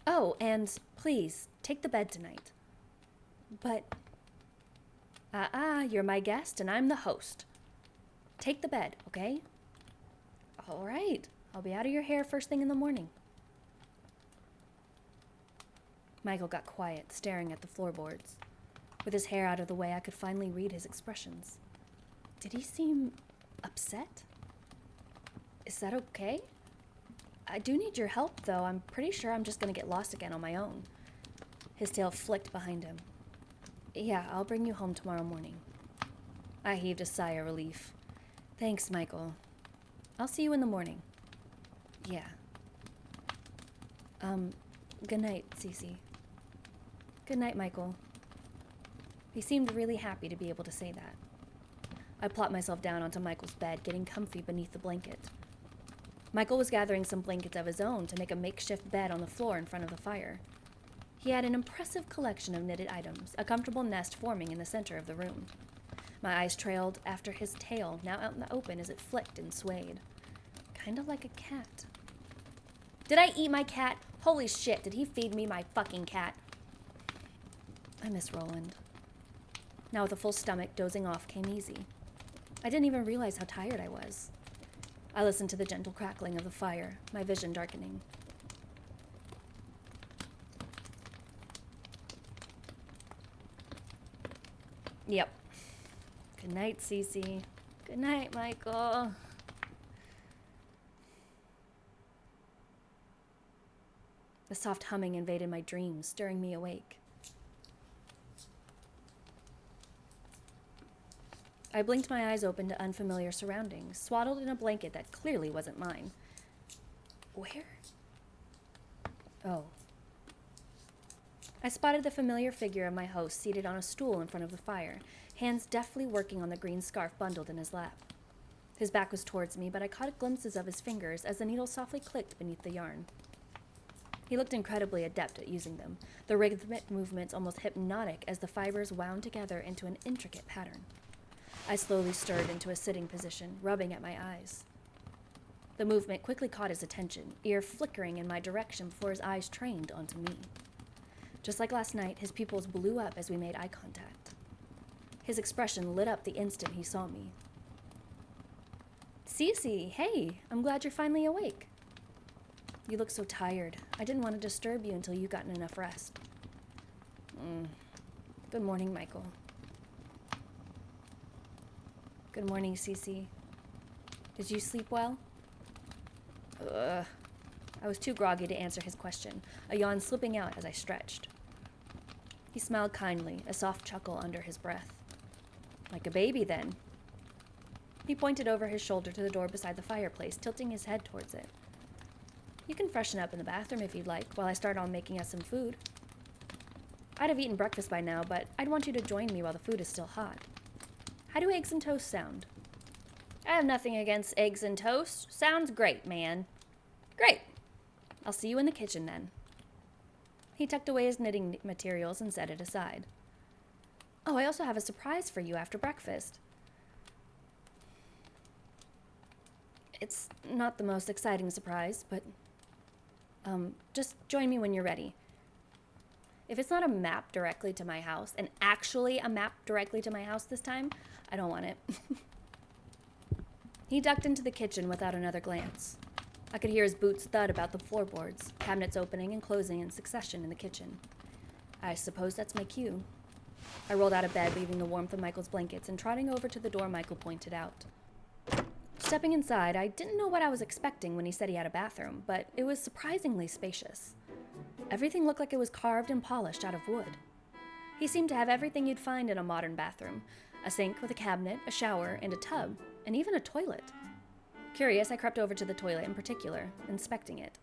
Oh, and please, take the bed tonight. But, you're my guest and I'm the host. Take the bed, okay? All right, I'll be out of your hair first thing in the morning. Michael got quiet, staring at the floorboards. With his hair out of the way, I could finally read his expressions. Did he seem upset? Is that okay? I do need your help, though. I'm pretty sure I'm just gonna get lost again on my own. His tail flicked behind him. Yeah, I'll bring you home tomorrow morning. I heaved a sigh of relief. Thanks, Michael. I'll see you in the morning. Yeah. Good night, Cece. Good night, Michael. He seemed really happy to be able to say that. I plopped myself down onto Michael's bed, getting comfy beneath the blanket. Michael was gathering some blankets of his own to make a makeshift bed on the floor in front of the fire. He had an impressive collection of knitted items, a comfortable nest forming in the center of the room. My eyes trailed after his tail, now out in the open as it flicked and swayed. Kind of like a cat. Did I eat my cat? Holy shit, did he feed me my fucking cat? I miss Roland. Now with a full stomach, dozing off came easy. I didn't even realize how tired I was. I listened to the gentle crackling of the fire, my vision darkening. Yep. Good night, Cece. Good night, Michael. The soft humming invaded my dreams, stirring me awake. I blinked my eyes open to unfamiliar surroundings, swaddled in a blanket that clearly wasn't mine. Where? Oh. I spotted the familiar figure of my host seated on a stool in front of the fire, hands deftly working on the green scarf bundled in his lap. His back was towards me, but I caught glimpses of his fingers as the needle softly clicked beneath the yarn. He looked incredibly adept at using them, the rhythmic movements almost hypnotic as the fibers wound together into an intricate pattern. I slowly stirred into a sitting position, rubbing at my eyes. The movement quickly caught his attention, ear flickering in my direction before his eyes trained onto me. Just like last night, his pupils blew up as we made eye contact. His expression lit up the instant he saw me. Cece, hey, I'm glad you're finally awake. You look so tired. I didn't want to disturb you until you'd gotten enough rest. Good morning, Michael. Good morning, Cece. Did you sleep well? I was too groggy to answer his question, a yawn slipping out as I stretched. He smiled kindly, a soft chuckle under his breath. Like a baby, then. He pointed over his shoulder to the door beside the fireplace, tilting his head towards it. You can freshen up in the bathroom if you'd like, while I start on making us some food. I'd have eaten breakfast by now, but I'd want you to join me while the food is still hot. How do eggs and toast sound? I have nothing against eggs and toast. Sounds great, man. Great. I'll see you in the kitchen then. He tucked away his knitting materials and set it aside. Oh, I also have a surprise for you after breakfast. It's not the most exciting surprise, but just join me when you're ready. If it's not a map directly to my house, and actually a map directly to my house this time, I don't want it. He ducked into the kitchen without another glance. I could hear his boots thud about the floorboards, cabinets opening and closing in succession in the kitchen. I suppose that's my cue. I rolled out of bed, leaving the warmth of Michael's blankets and trotting over to the door Michael pointed out. Stepping inside, I didn't know what I was expecting when he said he had a bathroom, but it was surprisingly spacious. Everything looked like it was carved and polished out of wood. He seemed to have everything you'd find in a modern bathroom: a sink with a cabinet, a shower, and a tub, and even a toilet. Curious, I crept over to the toilet in particular, inspecting it.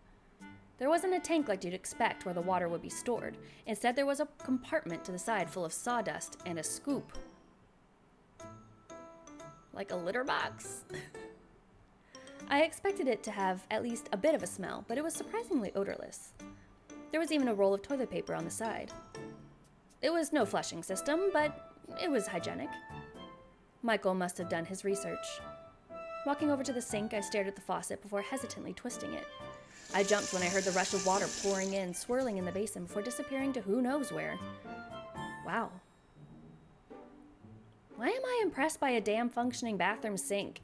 There wasn't a tank like you'd expect where the water would be stored. Instead, there was a compartment to the side full of sawdust and a scoop. Like a litter box? I expected it to have at least a bit of a smell, but it was surprisingly odorless. There was even a roll of toilet paper on the side. It was no flushing system, but it was hygienic. Michael must have done his research. Walking over to the sink, I stared at the faucet before hesitantly twisting it. I jumped when I heard the rush of water pouring in, swirling in the basin before disappearing to who knows where. Wow. Why am I impressed by a damn functioning bathroom sink?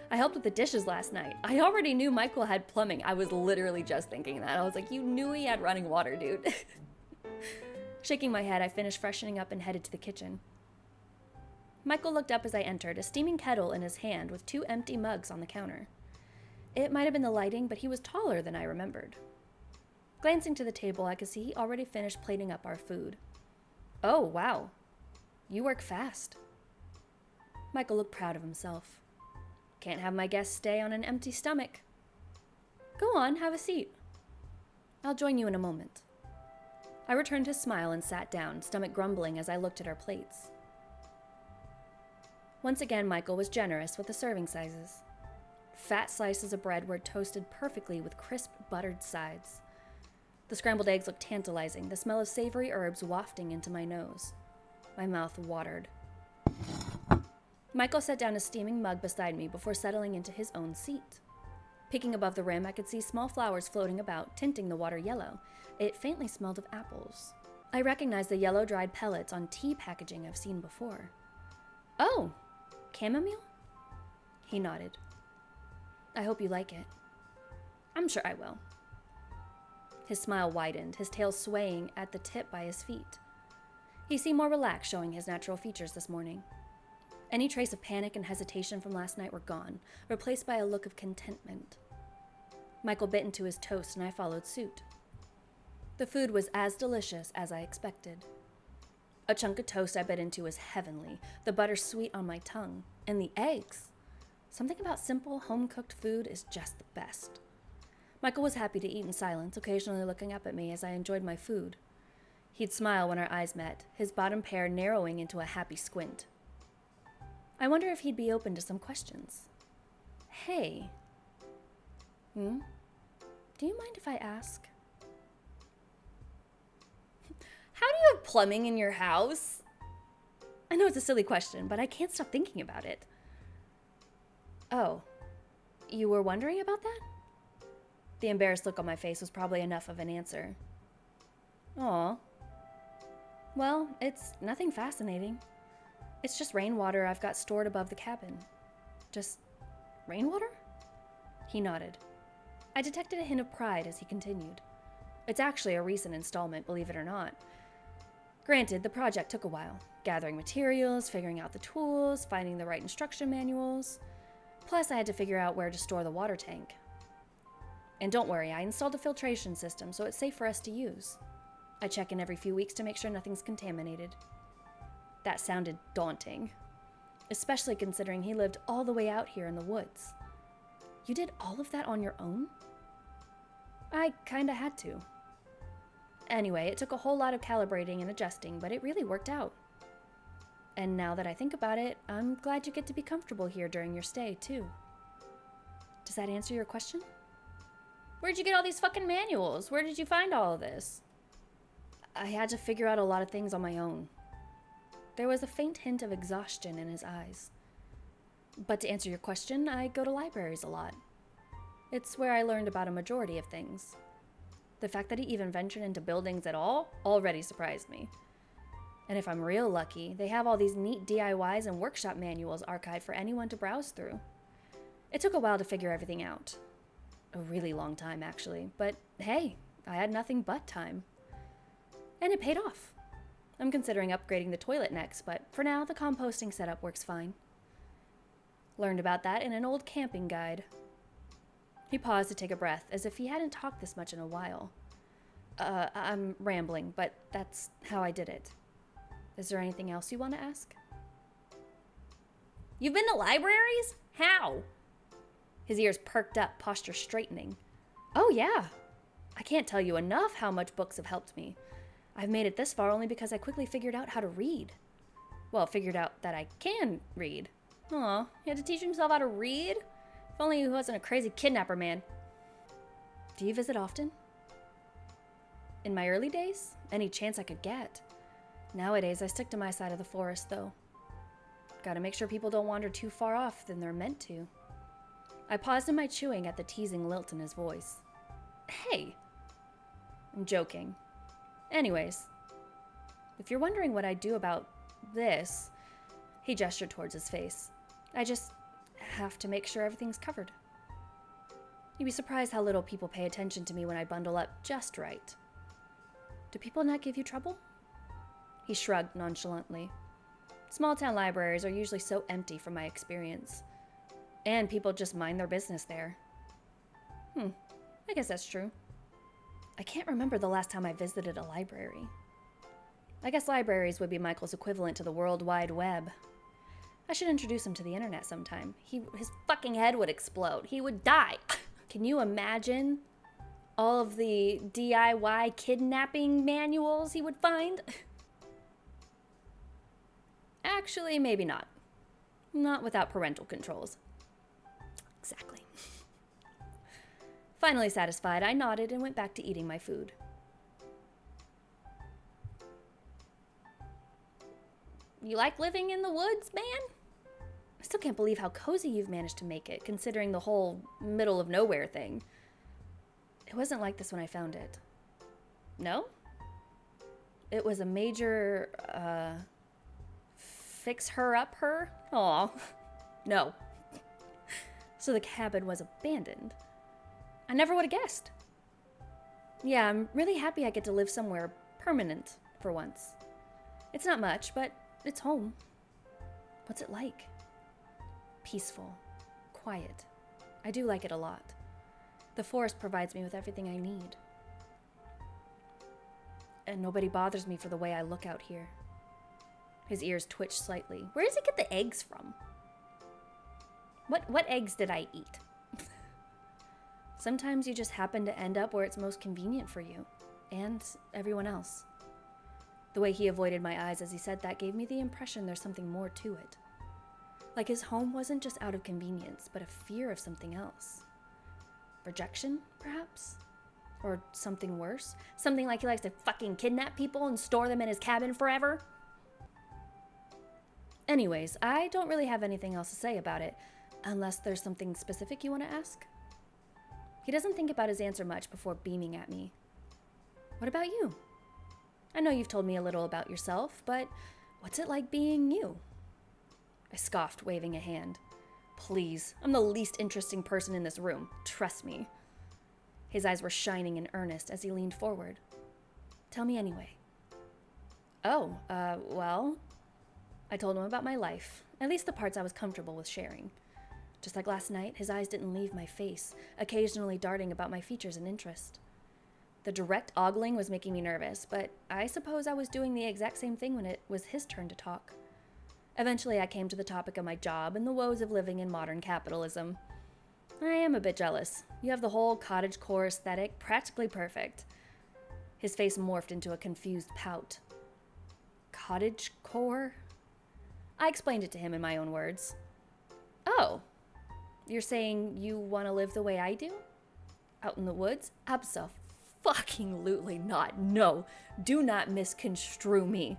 I helped with the dishes last night. I already knew Michael had plumbing. I was literally just thinking that. I was like, you knew he had running water, dude. Shaking my head, I finished freshening up and headed to the kitchen. Michael looked up as I entered, a steaming kettle in his hand with 2 empty mugs on the counter. It might have been the lighting, but he was taller than I remembered. Glancing to the table, I could see he already finished plating up our food. Oh, wow. You work fast. Michael looked proud of himself. Can't have my guests stay on an empty stomach. Go on, have a seat. I'll join you in a moment. I returned his smile and sat down, stomach grumbling as I looked at our plates. Once again, Michael was generous with the serving sizes. Fat slices of bread were toasted perfectly with crisp, buttered sides. The scrambled eggs looked tantalizing, the smell of savory herbs wafting into my nose. My mouth watered. Michael set down a steaming mug beside me before settling into his own seat. Peeking above the rim, I could see small flowers floating about, tinting the water yellow. It faintly smelled of apples. I recognized the yellow dried pellets on tea packaging I've seen before. Oh, chamomile? He nodded. I hope you like it. I'm sure I will. His smile widened, his tail swaying at the tip by his feet. He seemed more relaxed, showing his natural features this morning. Any trace of panic and hesitation from last night were gone, replaced by a look of contentment. Michael bit into his toast and I followed suit. The food was as delicious as I expected. A chunk of toast I bit into was heavenly, the butter sweet on my tongue, and the eggs. Something about simple, home-cooked food is just the best. Michael was happy to eat in silence, occasionally looking up at me as I enjoyed my food. He'd smile when our eyes met, his bottom pair narrowing into a happy squint. I wonder if he'd be open to some questions. Hey. Do you mind if I ask? How do you have plumbing in your house? I know it's a silly question, but I can't stop thinking about it. Oh, you were wondering about that? The embarrassed look on my face was probably enough of an answer. Aw. Well, it's nothing fascinating. It's just rainwater I've got stored above the cabin. Just rainwater? He nodded. I detected a hint of pride as he continued. It's actually a recent installment, believe it or not. Granted, the project took a while. Gathering materials, figuring out the tools, finding the right instruction manuals. Plus, I had to figure out where to store the water tank. And don't worry, I installed a filtration system, so it's safe for us to use. I check in every few weeks to make sure nothing's contaminated. That sounded daunting, especially considering he lived all the way out here in the woods. You did all of that on your own? I kinda had to. Anyway, it took a whole lot of calibrating and adjusting, but it really worked out. And now that I think about it, I'm glad you get to be comfortable here during your stay, too. Does that answer your question? Where'd you get all these fucking manuals? Where did you find all of this? I had to figure out a lot of things on my own. There was a faint hint of exhaustion in his eyes. But to answer your question, I go to libraries a lot. It's where I learned about a majority of things. The fact that he even ventured into buildings at all already surprised me. And if I'm real lucky, they have all these neat DIYs and workshop manuals archived for anyone to browse through. It took a while to figure everything out. A really long time, actually. But hey, I had nothing but time. And it paid off. I'm considering upgrading the toilet next, but for now, the composting setup works fine. Learned about that in an old camping guide. He paused to take a breath, as if he hadn't talked this much in a while. I'm rambling, but that's how I did it. Is there anything else you want to ask? You've been to libraries? How? His ears perked up, posture straightening. Oh, yeah. I can't tell you enough how much books have helped me. I've made it this far only because I quickly figured out how to read. Well, figured out that I can read. Aw, he had to teach himself how to read? If only he wasn't a crazy kidnapper man. Do you visit often? In my early days, any chance I could get. Nowadays, I stick to my side of the forest, though. Gotta make sure people don't wander too far off than they're meant to. I paused in my chewing at the teasing lilt in his voice. Hey! I'm joking. Anyways, if you're wondering what I do about this, he gestured towards his face. I just have to make sure everything's covered. You'd be surprised how little people pay attention to me when I bundle up just right. Do people not give you trouble? He shrugged nonchalantly. Small-town libraries are usually so empty from my experience. And people just mind their business there. I guess that's true. I can't remember the last time I visited a library. I guess libraries would be Michael's equivalent to the World Wide Web. I should introduce him to the internet sometime. His fucking head would explode. He would die. Can you imagine all of the DIY kidnapping manuals he would find? Actually, maybe not. Not without parental controls. Exactly. Finally satisfied, I nodded and went back to eating my food. You like living in the woods, man? I still can't believe how cozy you've managed to make it, considering the whole middle of nowhere thing. It wasn't like this when I found it. No? It was a major, fix her up her? Aw. No. So the cabin was abandoned. I never would have guessed. Yeah, I'm really happy I get to live somewhere permanent for once. It's not much, but it's home. What's it like? Peaceful. Quiet. I do like it a lot. The forest provides me with everything I need. And nobody bothers me for the way I look out here. His ears twitched slightly. Where does he get the eggs from? What eggs did I eat? Sometimes you just happen to end up where it's most convenient for you. And everyone else. The way he avoided my eyes as he said that gave me the impression there's something more to it. Like his home wasn't just out of convenience, but a fear of something else. Rejection, perhaps? Or something worse? Something like he likes to fucking kidnap people and store them in his cabin forever? Anyways, I don't really have anything else to say about it, unless there's something specific you want to ask. He doesn't think about his answer much before beaming at me. What about you? I know you've told me a little about yourself, but what's it like being you? I scoffed, waving a hand. Please, I'm the least interesting person in this room. Trust me. His eyes were shining in earnest as he leaned forward. Tell me anyway. Oh, well... I told him about my life, at least the parts I was comfortable with sharing. Just like last night, his eyes didn't leave my face, occasionally darting about my features and interest. The direct ogling was making me nervous, but I suppose I was doing the exact same thing when it was his turn to talk. Eventually, I came to the topic of my job and the woes of living in modern capitalism. I am a bit jealous. You have the whole cottagecore aesthetic practically perfect. His face morphed into a confused pout. Cottagecore? I explained it to him in my own words. Oh, you're saying you want to live the way I do? Out in the woods? Abso-fucking-lutely not. No, do not misconstrue me.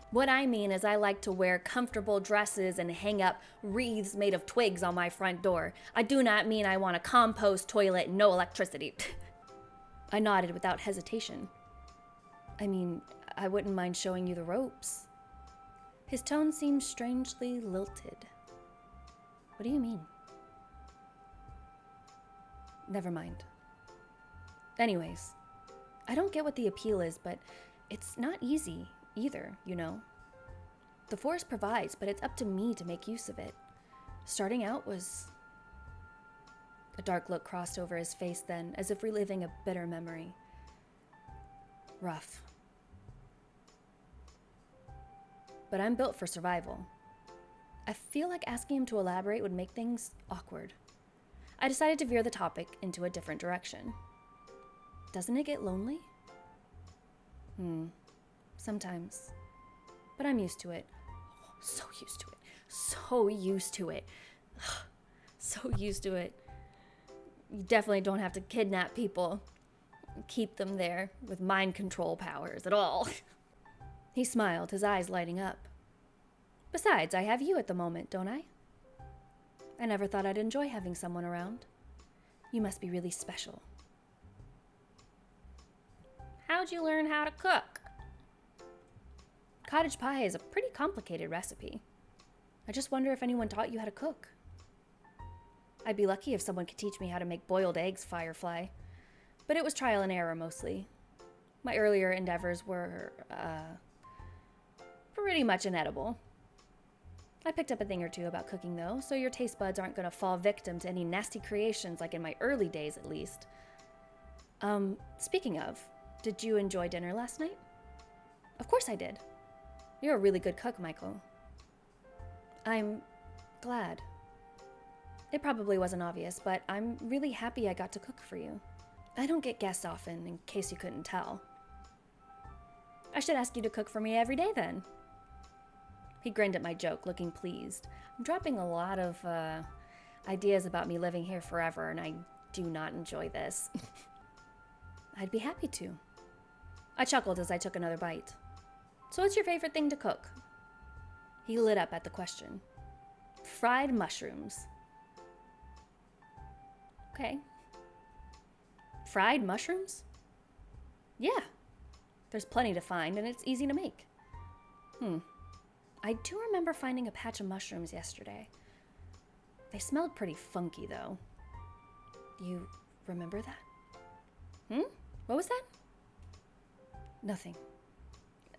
What I mean is I like to wear comfortable dresses and hang up wreaths made of twigs on my front door. I do not mean I want a compost toilet and no electricity. I nodded without hesitation. I mean, I wouldn't mind showing you the ropes. His tone seemed strangely lilted. What do you mean? Never mind. Anyways, I don't get what the appeal is, but it's not easy either, you know. The forest provides, but it's up to me to make use of it. Starting out was... A dark look crossed over his face then, as if reliving a bitter memory. Rough. But I'm built for survival. I feel like asking him to elaborate would make things awkward. I decided to veer the topic into a different direction. Doesn't it get lonely? Sometimes. But I'm used to it. So used to it. So used to it. So used to it. You definitely don't have to kidnap people. Keep them there with mind control powers at all. He smiled, his eyes lighting up. Besides, I have you at the moment, don't I? I never thought I'd enjoy having someone around. You must be really special. How'd you learn how to cook? Cottage pie is a pretty complicated recipe. I just wonder if anyone taught you how to cook. I'd be lucky if someone could teach me how to make boiled eggs, Firefly. But it was trial and error mostly. My earlier endeavors were, pretty much inedible. I picked up a thing or two about cooking though, so your taste buds aren't gonna fall victim to any nasty creations like in my early days at least. Speaking of, did you enjoy dinner last night? Of course I did. You're a really good cook, Michael. I'm glad. It probably wasn't obvious, but I'm really happy I got to cook for you. I don't get guests often, in case you couldn't tell. I should ask you to cook for me every day then. He grinned at my joke, looking pleased. I'm dropping a lot of ideas about me living here forever, and I do not enjoy this. I'd be happy to. I chuckled as I took another bite. So what's your favorite thing to cook? He lit up at the question. Fried mushrooms. Okay. Fried mushrooms? Yeah. There's plenty to find, and it's easy to make. I do remember finding a patch of mushrooms yesterday. They smelled pretty funky, though. You remember that? What was that? Nothing.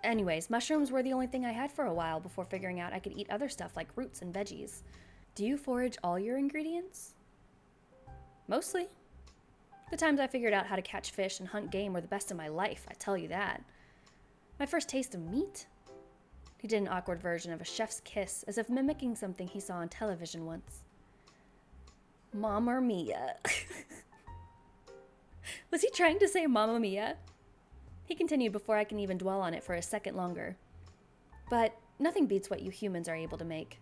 Anyways, mushrooms were the only thing I had for a while before figuring out I could eat other stuff like roots and veggies. Do you forage all your ingredients? Mostly. The times I figured out how to catch fish and hunt game were the best of my life, I tell you that. My first taste of meat? He did an awkward version of a chef's kiss, as if mimicking something he saw on television once. Mamma mia. Was he trying to say Mamma Mia? He continued before I can even dwell on it for a second longer. But nothing beats what you humans are able to make.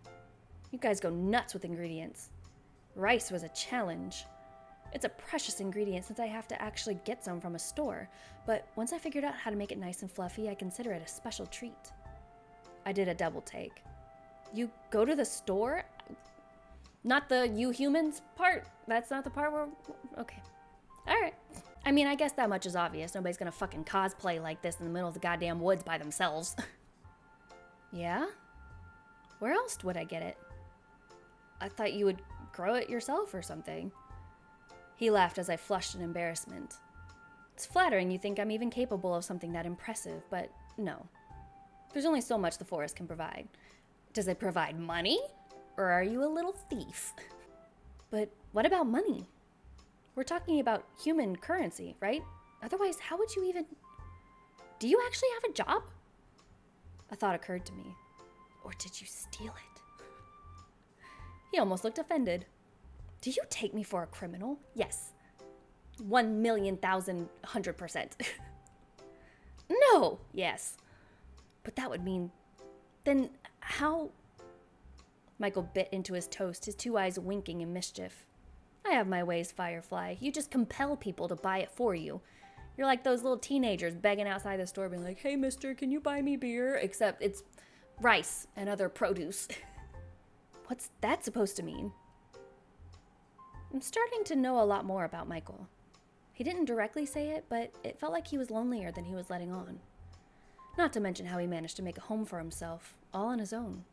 You guys go nuts with ingredients. Rice was a challenge. It's a precious ingredient since I have to actually get some from a store, but once I figured out how to make it nice and fluffy, I consider it a special treat. I did a double take. You go to the store? Not the you humans part? That's not the part where... Okay. Alright. I mean, I guess that much is obvious. Nobody's gonna fucking cosplay like this in the middle of the goddamn woods by themselves. Yeah? Where else would I get it? I thought you would grow it yourself or something. He laughed as I flushed in embarrassment. It's flattering you think I'm even capable of something that impressive, but no. There's only so much the forest can provide. Does it provide money? Or are you a little thief? But what about money? We're talking about human currency, right? Otherwise, how would you even... Do you actually have a job? A thought occurred to me. Or did you steal it? He almost looked offended. Do you take me for a criminal? Yes. 1,000,100%. No! Yes. But that would mean... Then how... Michael bit into his toast, his two eyes winking in mischief. I have my ways, Firefly. You just compel people to buy it for you. You're like those little teenagers begging outside the store being like, hey, mister, can you buy me beer? Except it's rice and other produce. What's that supposed to mean? I'm starting to know a lot more about Michael. He didn't directly say it, but it felt like he was lonelier than he was letting on. Not to mention how he managed to make a home for himself, all on his own.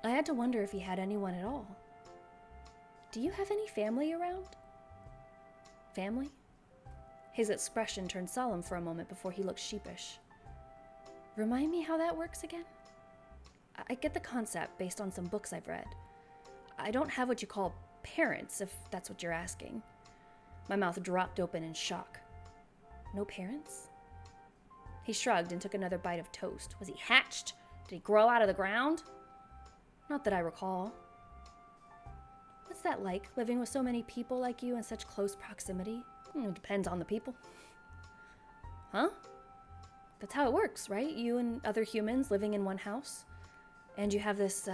I had to wonder if he had anyone at all. Do you have any family around? Family? His expression turned solemn for a moment before he looked sheepish. Remind me how that works again? I get the concept based on some books I've read. I don't have what you call parents, if that's what you're asking. My mouth dropped open in shock. No parents? He shrugged and took another bite of toast. Was he hatched? Did he grow out of the ground? Not that I recall. What's that like, living with so many people like you in such close proximity? It depends on the people. Huh? That's how it works, right? You and other humans living in one house. And you have this,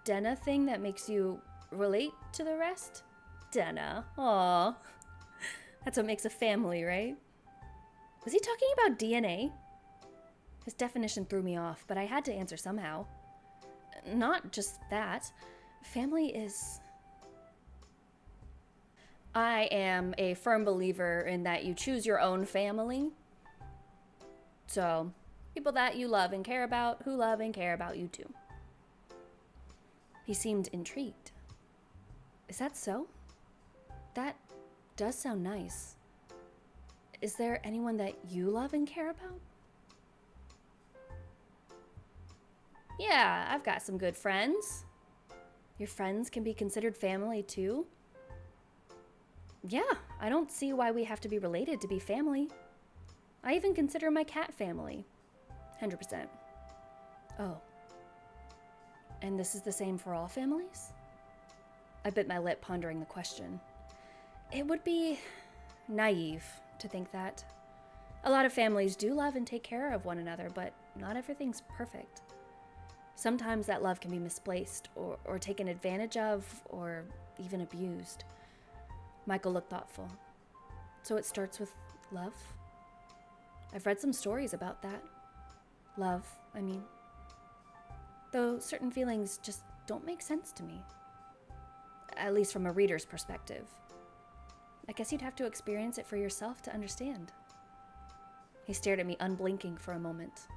Denna thing that makes you relate to the rest? Denna. Aww. That's what makes a family, right? Was he talking about DNA? His definition threw me off, but I had to answer somehow. Not just that. Family is... I am a firm believer in that you choose your own family. So, people that you love and care about, who love and care about you too. He seemed intrigued. Is that so? That does sound nice. Is there anyone that you love and care about? Yeah, I've got some good friends. Your friends can be considered family too? Yeah, I don't see why we have to be related to be family. I even consider my cat family. 100%. Oh. And this is the same for all families? I bit my lip, pondering the question. It would be naive to think that. A lot of families do love and take care of one another, but not everything's perfect. Sometimes that love can be misplaced or taken advantage of or even abused. Michael looked thoughtful. So it starts with love? I've read some stories about that. Love, I mean. Though certain feelings just don't make sense to me. At least from a reader's perspective. I guess you'd have to experience it for yourself to understand. He stared at me unblinking for a moment.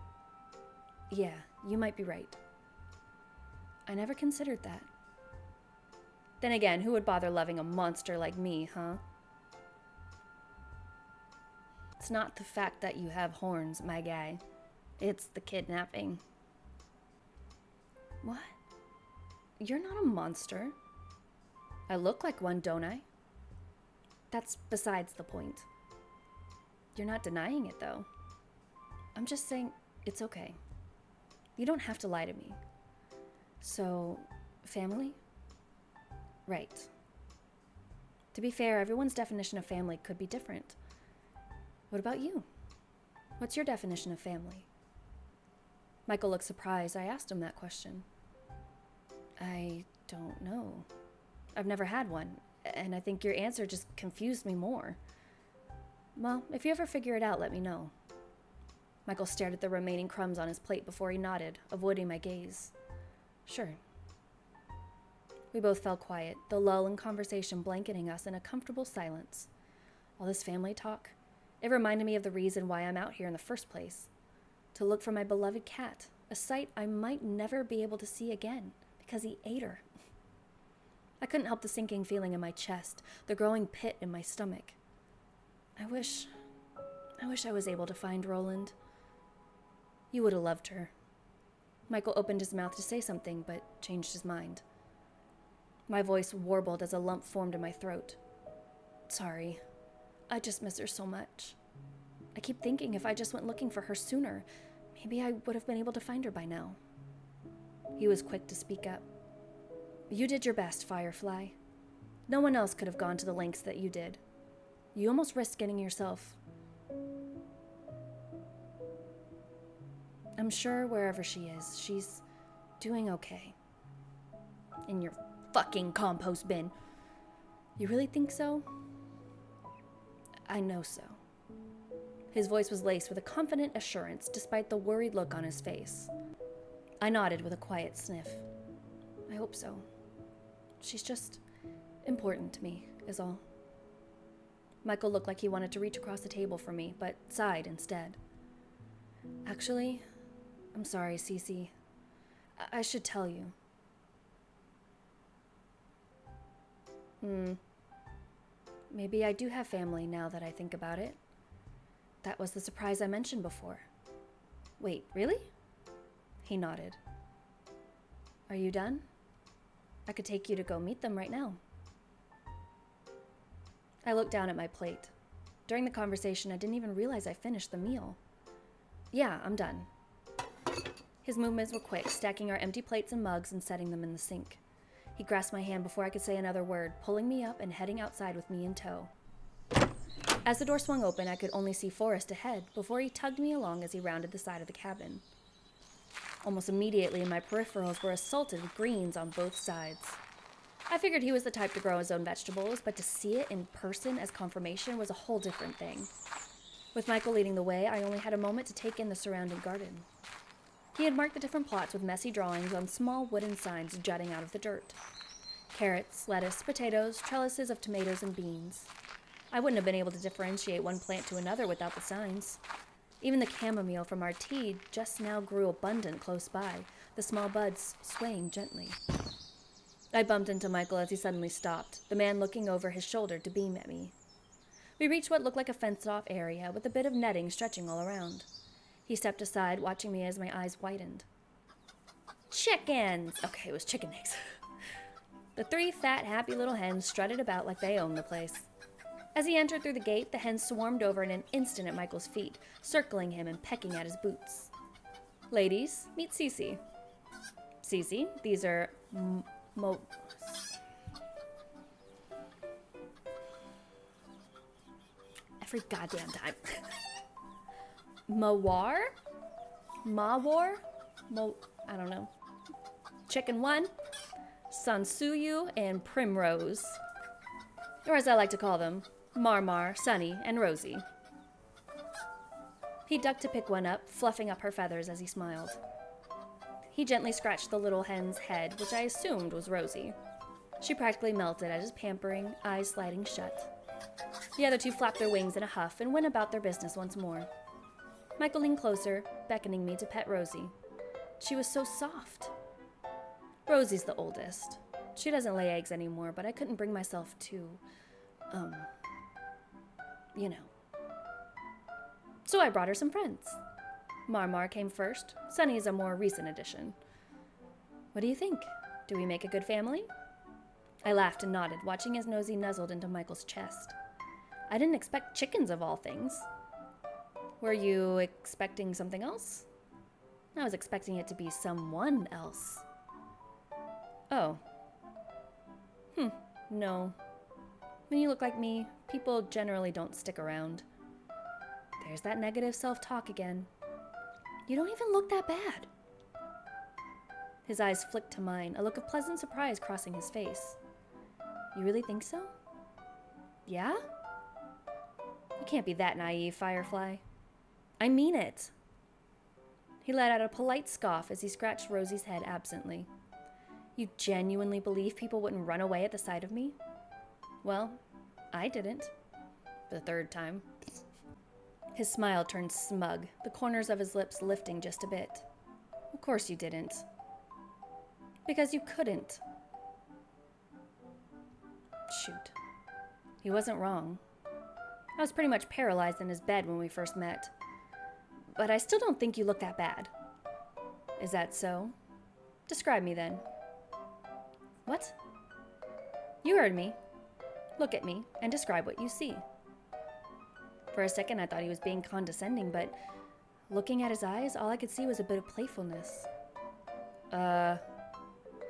Yeah, you might be right. I never considered that. Then again, who would bother loving a monster like me, huh? It's not the fact that you have horns, my guy. It's the kidnapping. What? You're not a monster. I look like one, don't I? That's besides the point. You're not denying it, though. I'm just saying it's okay. You don't have to lie to me. So, family? Right. To be fair, everyone's definition of family could be different. What about you? What's your definition of family? Michael looked surprised I asked him that question. I don't know. I've never had one, and I think your answer just confused me more. Well, if you ever figure it out, let me know. Michael stared at the remaining crumbs on his plate before he nodded, avoiding my gaze. Sure. We both fell quiet, the lull in conversation blanketing us in a comfortable silence. All this family talk, it reminded me of the reason why I'm out here in the first place. To look for my beloved cat, a sight I might never be able to see again, because he ate her. I couldn't help the sinking feeling in my chest, the growing pit in my stomach. I wish I was able to find Roland. You would have loved her. Michael opened his mouth to say something, but changed his mind. My voice warbled as a lump formed in my throat. Sorry. I just miss her so much. I keep thinking if I just went looking for her sooner, maybe I would have been able to find her by now. He was quick to speak up. You did your best, Firefly. No one else could have gone to the lengths that you did. You almost risked getting yourself. I'm sure wherever she is, she's doing okay. In your fucking compost bin. You really think so? I know so. His voice was laced with a confident assurance despite the worried look on his face. I nodded with a quiet sniff. I hope so. She's just important to me, is all. Michael looked like he wanted to reach across the table for me, but sighed instead. Actually, I'm sorry, Cece. I should tell you. Maybe I do have family now that I think about it. That was the surprise I mentioned before. Wait, really? He nodded. Are you done? I could take you to go meet them right now. I looked down at my plate. During the conversation, I didn't even realize I finished the meal. Yeah, I'm done. His movements were quick, stacking our empty plates and mugs and setting them in the sink. He grasped my hand before I could say another word, pulling me up and heading outside with me in tow. As the door swung open, I could only see Forrest ahead before he tugged me along as he rounded the side of the cabin. Almost immediately, my peripherals were assaulted with greens on both sides. I figured he was the type to grow his own vegetables, but to see it in person as confirmation was a whole different thing. With Michael leading the way, I only had a moment to take in the surrounding garden. He had marked the different plots with messy drawings on small wooden signs jutting out of the dirt. Carrots, lettuce, potatoes, trellises of tomatoes and beans. I wouldn't have been able to differentiate one plant to another without the signs. Even the chamomile from our tea just now grew abundant close by, the small buds swaying gently. I bumped into Michael as he suddenly stopped, the man looking over his shoulder to beam at me. We reached what looked like a fenced-off area with a bit of netting stretching all around. He stepped aside, watching me as my eyes widened. Chickens! Okay, it was chicken eggs. The 3 fat, happy little hens strutted about like they owned the place. As he entered through the gate, the hens swarmed over in an instant at Michael's feet, circling him and pecking at his boots. Ladies, meet Cece. Cece, these are every goddamn time. Mawar? Mawar? I don't know. Chicken 1, Sansuyu, and Primrose. Or as I like to call them, Marmar, Sunny, and Rosie. He ducked to pick one up, fluffing up her feathers as he smiled. He gently scratched the little hen's head, which I assumed was Rosie. She practically melted at his pampering, eyes sliding shut. The other two flapped their wings in a huff and went about their business once more. Michael leaned closer, beckoning me to pet Rosie. She was so soft. Rosie's the oldest. She doesn't lay eggs anymore, but I couldn't bring myself to, you know. So I brought her some friends. Marmar came first. Sunny is a more recent addition. What do you think? Do we make a good family? I laughed and nodded, watching as Nosy nuzzled into Michael's chest. I didn't expect chickens of all things. Were you expecting something else? I was expecting it to be someone else. Oh. No. When you look like me, people generally don't stick around. There's that negative self-talk again. You don't even look that bad. His eyes flicked to mine, a look of pleasant surprise crossing his face. You really think so? Yeah? You can't be that naive, Firefly. I mean it. He let out a polite scoff as he scratched Rosie's head absently. You genuinely believe people wouldn't run away at the sight of me? Well, I didn't. The third time. His smile turned smug, the corners of his lips lifting just a bit. Of course you didn't. Because you couldn't. Shoot. He wasn't wrong. I was pretty much paralyzed in his bed when we first met. But I still don't think you look that bad. Is that so? Describe me then. What? You heard me. Look at me and describe what you see. For a second, I thought he was being condescending, but looking at his eyes, all I could see was a bit of playfulness.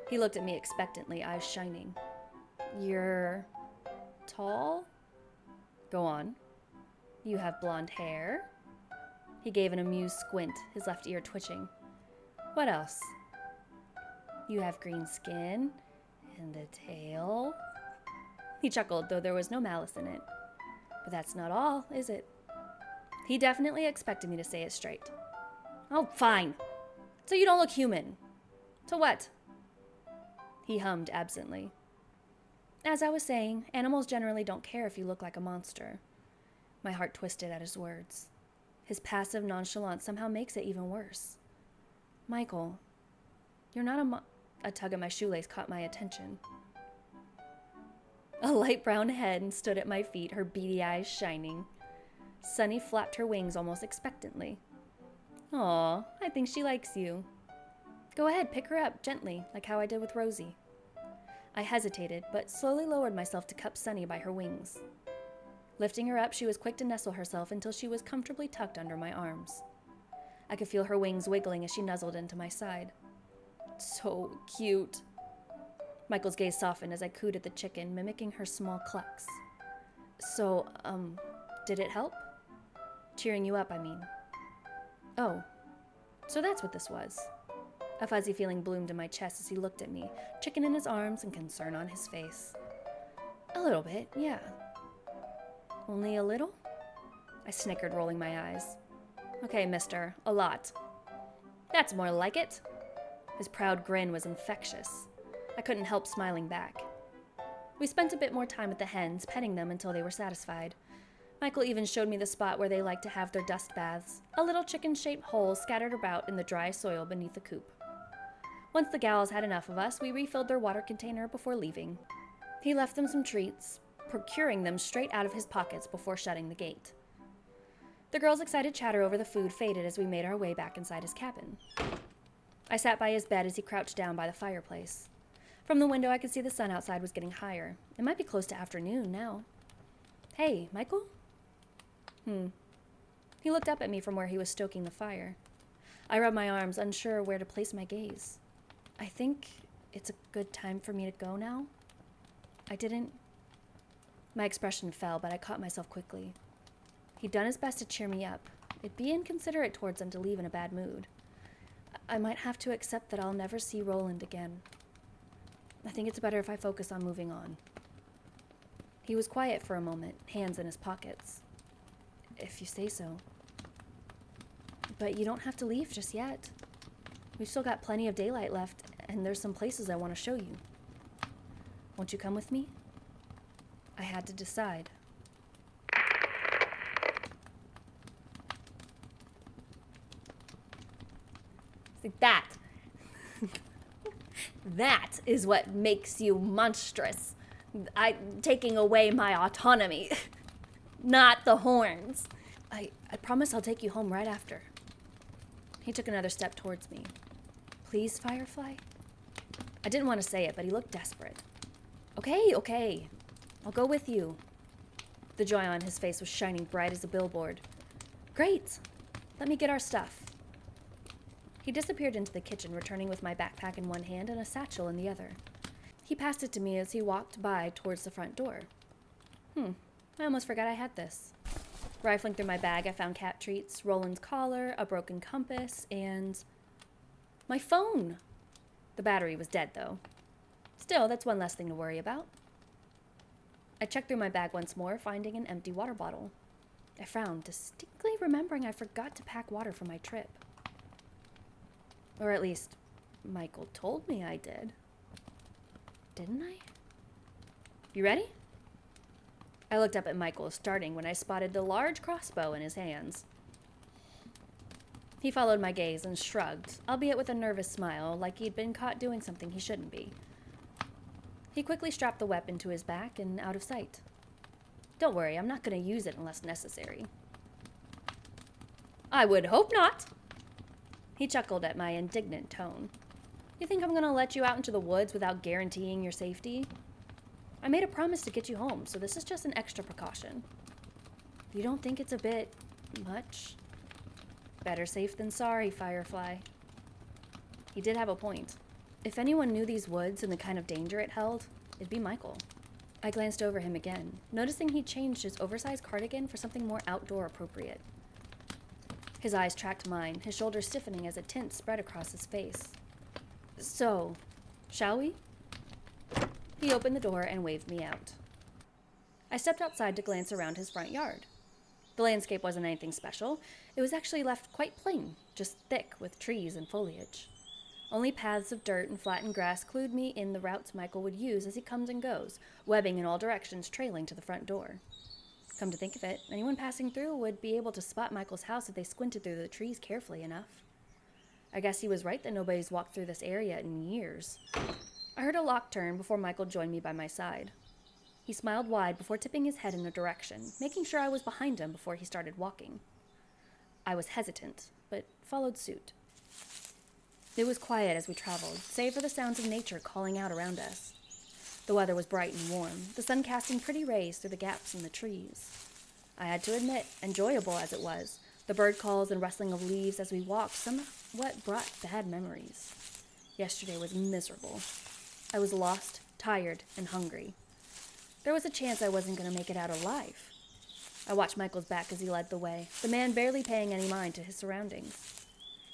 He looked at me expectantly, eyes shining. You're tall? Go on. You have blonde hair? He gave an amused squint, his left ear twitching. What else? You have green skin and a tail? He chuckled, though there was no malice in it. But that's not all, is it? He definitely expected me to say it straight. Oh, fine. So you don't look human. So what? He hummed absently. As I was saying, animals generally don't care if you look like a monster. My heart twisted at his words. His passive nonchalance somehow makes it even worse. Michael, you're not a tug at my shoelace caught my attention. A light brown hen stood at my feet, her beady eyes shining. Sunny flapped her wings almost expectantly. Aw, I think she likes you. Go ahead, pick her up, gently, like how I did with Rosie. I hesitated, but slowly lowered myself to cup Sunny by her wings. Lifting her up, she was quick to nestle herself until she was comfortably tucked under my arms. I could feel her wings wiggling as she nuzzled into my side. So cute. Michael's gaze softened as I cooed at the chicken, mimicking her small clucks. So, did it help? Cheering you up, I mean. Oh, so that's what this was. A fuzzy feeling bloomed in my chest as he looked at me, chicken in his arms and concern on his face. A little bit, yeah. Only a little? I snickered, rolling my eyes. Okay, mister, a lot. That's more like it. His proud grin was infectious. I couldn't help smiling back. We spent a bit more time with the hens, petting them until they were satisfied. Michael even showed me the spot where they like to have their dust baths, a little chicken-shaped hole scattered about in the dry soil beneath the coop. Once the gals had enough of us, we refilled their water container before leaving. He left them some treats, procuring them straight out of his pockets before shutting the gate. The girls' excited chatter over the food faded as we made our way back inside his cabin. I sat by his bed as he crouched down by the fireplace. From the window, I could see the sun outside was getting higher. It might be close to afternoon now. Hey, Michael? He looked up at me from where he was stoking the fire. I rubbed my arms, unsure where to place my gaze. I think it's a good time for me to go now. My expression fell, but I caught myself quickly. He'd done his best to cheer me up. It'd be inconsiderate towards him to leave in a bad mood. I might have to accept that I'll never see Roland again. I think it's better if I focus on moving on. He was quiet for a moment, hands in his pockets. If you say so. But you don't have to leave just yet. We've still got plenty of daylight left, and there's some places I want to show you. Won't you come with me? I had to decide. See, that is what makes you monstrous. Taking away my autonomy. Not the horns. I promise I'll take you home right after. He took another step towards me. Please, Firefly? I didn't want to say it, but he looked desperate. Okay. I'll go with you. The joy on his face was shining bright as a billboard. Great. Let me get our stuff. He disappeared into the kitchen, returning with my backpack in one hand and a satchel in the other. He passed it to me as he walked by towards the front door. I almost forgot I had this. Rifling through my bag, I found cat treats, Roland's collar, a broken compass, and my phone. The battery was dead, though. Still, that's one less thing to worry about. I checked through my bag once more, finding an empty water bottle. I frowned, distinctly remembering I forgot to pack water for my trip. Or at least, Michael told me I did. Didn't I? You ready? I looked up at Michael, starting when I spotted the large crossbow in his hands. He followed my gaze and shrugged, albeit with a nervous smile, like he'd been caught doing something he shouldn't be. He quickly strapped the weapon to his back and out of sight. Don't worry, I'm not going to use it unless necessary. I would hope not. He chuckled at my indignant tone. You think I'm going to let you out into the woods without guaranteeing your safety? I made a promise to get you home, so this is just an extra precaution. You don't think it's a bit much? Better safe than sorry, Firefly. He did have a point. If anyone knew these woods and the kind of danger it held, it'd be Michael. I glanced over him again, noticing he'd changed his oversized cardigan for something more outdoor appropriate. His eyes tracked mine, his shoulders stiffening as a tint spread across his face. So, shall we? He opened the door and waved me out. I stepped outside to glance around his front yard. The landscape wasn't anything special. It was actually left quite plain, just thick with trees and foliage. Only paths of dirt and flattened grass clued me in the routes Michael would use as he comes and goes, webbing in all directions trailing to the front door. Come to think of it, anyone passing through would be able to spot Michael's house if they squinted through the trees carefully enough. I guess he was right that nobody's walked through this area in years. I heard a lock turn before Michael joined me by my side. He smiled wide before tipping his head in a direction, making sure I was behind him before he started walking. I was hesitant, but followed suit. It was quiet as we traveled, save for the sounds of nature calling out around us. The weather was bright and warm, the sun casting pretty rays through the gaps in the trees. I had to admit, enjoyable as it was, the bird calls and rustling of leaves as we walked somewhat brought bad memories. Yesterday was miserable. I was lost, tired, and hungry. There was a chance I wasn't going to make it out alive. I watched Michael's back as he led the way, the man barely paying any mind to his surroundings.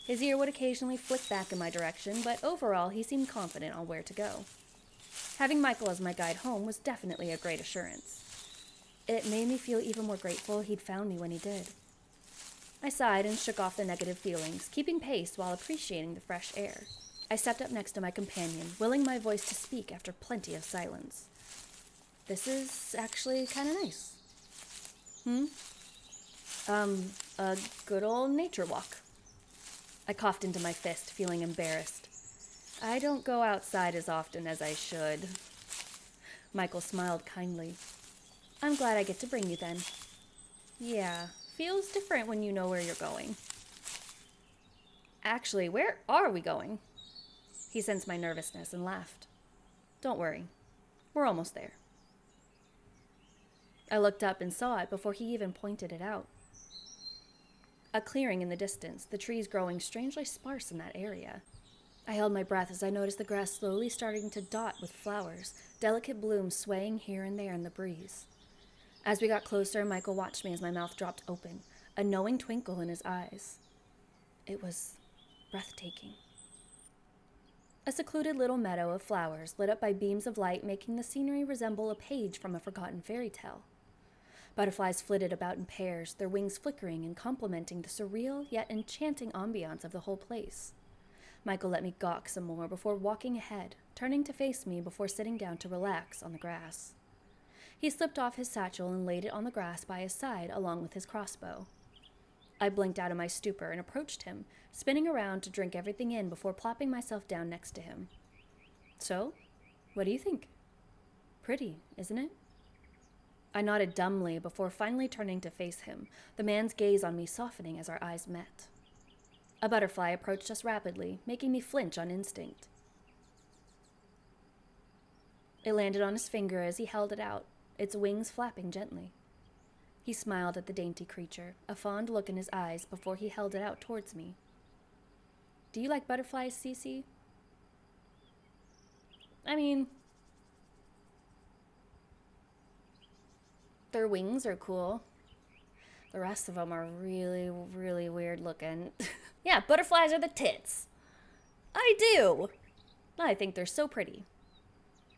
His ear would occasionally flick back in my direction, but overall he seemed confident on where to go. Having Michael as my guide home was definitely a great assurance. It made me feel even more grateful he'd found me when he did. I sighed and shook off the negative feelings, keeping pace while appreciating the fresh air. I stepped up next to my companion, willing my voice to speak after plenty of silence. This is actually kind of nice. A good old nature walk. I coughed into my fist, feeling embarrassed. I don't go outside as often as I should. Michael smiled kindly. I'm glad I get to bring you then. Yeah, feels different when you know where you're going. Actually, where are we going? He sensed my nervousness and laughed. Don't worry, we're almost there. I looked up and saw it before he even pointed it out. A clearing in the distance, the trees growing strangely sparse in that area. I held my breath as I noticed the grass slowly starting to dot with flowers, delicate blooms swaying here and there in the breeze. As we got closer, Michael watched me as my mouth dropped open, a knowing twinkle in his eyes. It was breathtaking. A secluded little meadow of flowers lit up by beams of light, making the scenery resemble a page from a forgotten fairy tale. Butterflies flitted about in pairs, their wings flickering and complementing the surreal yet enchanting ambiance of the whole place. Michael let me gawk some more before walking ahead, turning to face me before sitting down to relax on the grass. He slipped off his satchel and laid it on the grass by his side along with his crossbow. I blinked out of my stupor and approached him, spinning around to drink everything in before plopping myself down next to him. So, what do you think? Pretty, isn't it? I nodded dumbly before finally turning to face him, the man's gaze on me softening as our eyes met. A butterfly approached us rapidly, making me flinch on instinct. It landed on his finger as he held it out, its wings flapping gently. He smiled at the dainty creature, a fond look in his eyes before he held it out towards me. Do you like butterflies, Cece? I mean, their wings are cool. The rest of them are really, really weird looking. Yeah, butterflies are the tits. I do. I think they're so pretty.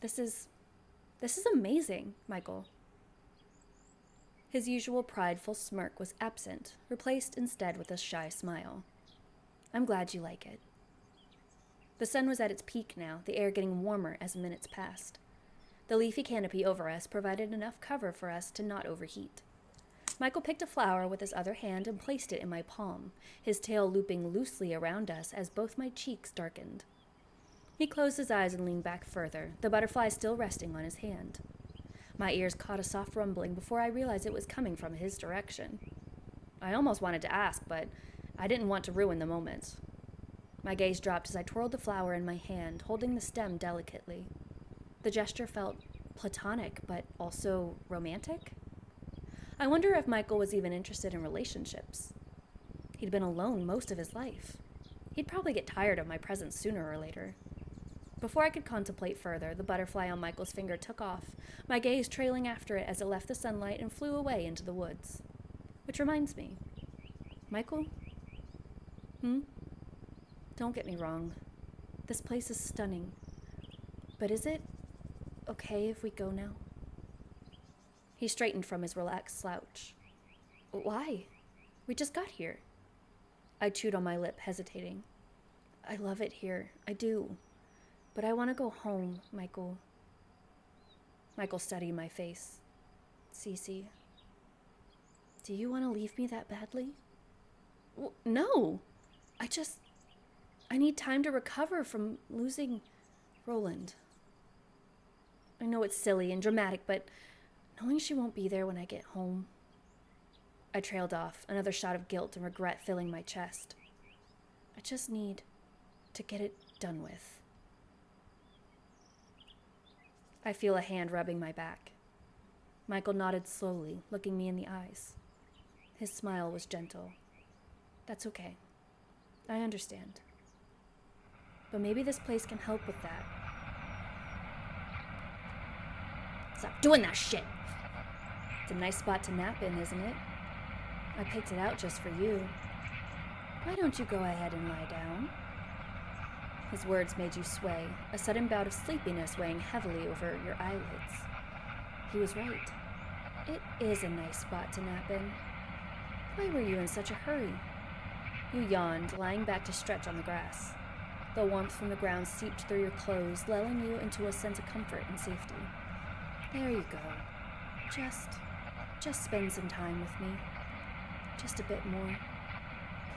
This is amazing, Michael. His usual prideful smirk was absent, replaced instead with a shy smile. I'm glad you like it. The sun was at its peak now, the air getting warmer as minutes passed. The leafy canopy over us provided enough cover for us to not overheat. Michael picked a flower with his other hand and placed it in my palm, his tail looping loosely around us as both my cheeks darkened. He closed his eyes and leaned back further, the butterfly still resting on his hand. My ears caught a soft rumbling before I realized it was coming from his direction. I almost wanted to ask, but I didn't want to ruin the moment. My gaze dropped as I twirled the flower in my hand, holding the stem delicately. The gesture felt platonic, but also romantic. I wonder if Michael was even interested in relationships. He'd been alone most of his life. He'd probably get tired of my presence sooner or later. Before I could contemplate further, the butterfly on Michael's finger took off, my gaze trailing after it as it left the sunlight and flew away into the woods. Which reminds me. Michael? Don't get me wrong. This place is stunning. But is it okay if we go now? He straightened from his relaxed slouch. Why? We just got here. I chewed on my lip, hesitating. I love it here. I do. But I want to go home, Michael. Michael studied my face. Cece, do you want to leave me that badly? No. I need time to recover from losing Roland. I know it's silly and dramatic, but knowing she won't be there when I get home. I trailed off, another shot of guilt and regret filling my chest. I just need to get it done with. I feel a hand rubbing my back. Michael nodded slowly, looking me in the eyes. His smile was gentle. That's okay. I understand. But maybe this place can help with that. Stop doing that shit! It's a nice spot to nap in, isn't it? I picked it out just for you. Why don't you go ahead and lie down? His words made you sway, a sudden bout of sleepiness weighing heavily over your eyelids. He was right. It is a nice spot to nap in. Why were you in such a hurry? You yawned, lying back to stretch on the grass. The warmth from the ground seeped through your clothes, lulling you into a sense of comfort and safety. There you go. Just spend some time with me. Just a bit more.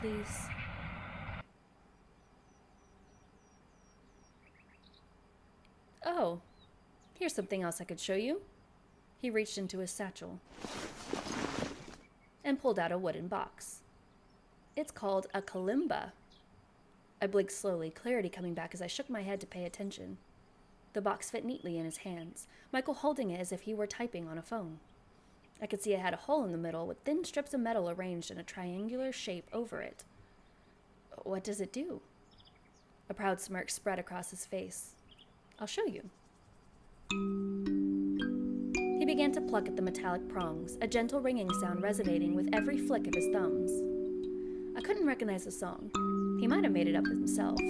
Please. Oh, here's something else I could show you. He reached into his satchel and pulled out a wooden box. It's called a kalimba. I blinked slowly, clarity coming back as I shook my head to pay attention. The box fit neatly in his hands, Michael holding it as if he were typing on a phone. I could see it had a hole in the middle with thin strips of metal arranged in a triangular shape over it. What does it do? A proud smirk spread across his face. I'll show you. He began to pluck at the metallic prongs, a gentle ringing sound resonating with every flick of his thumbs. I couldn't recognize the song. He might have made it up himself.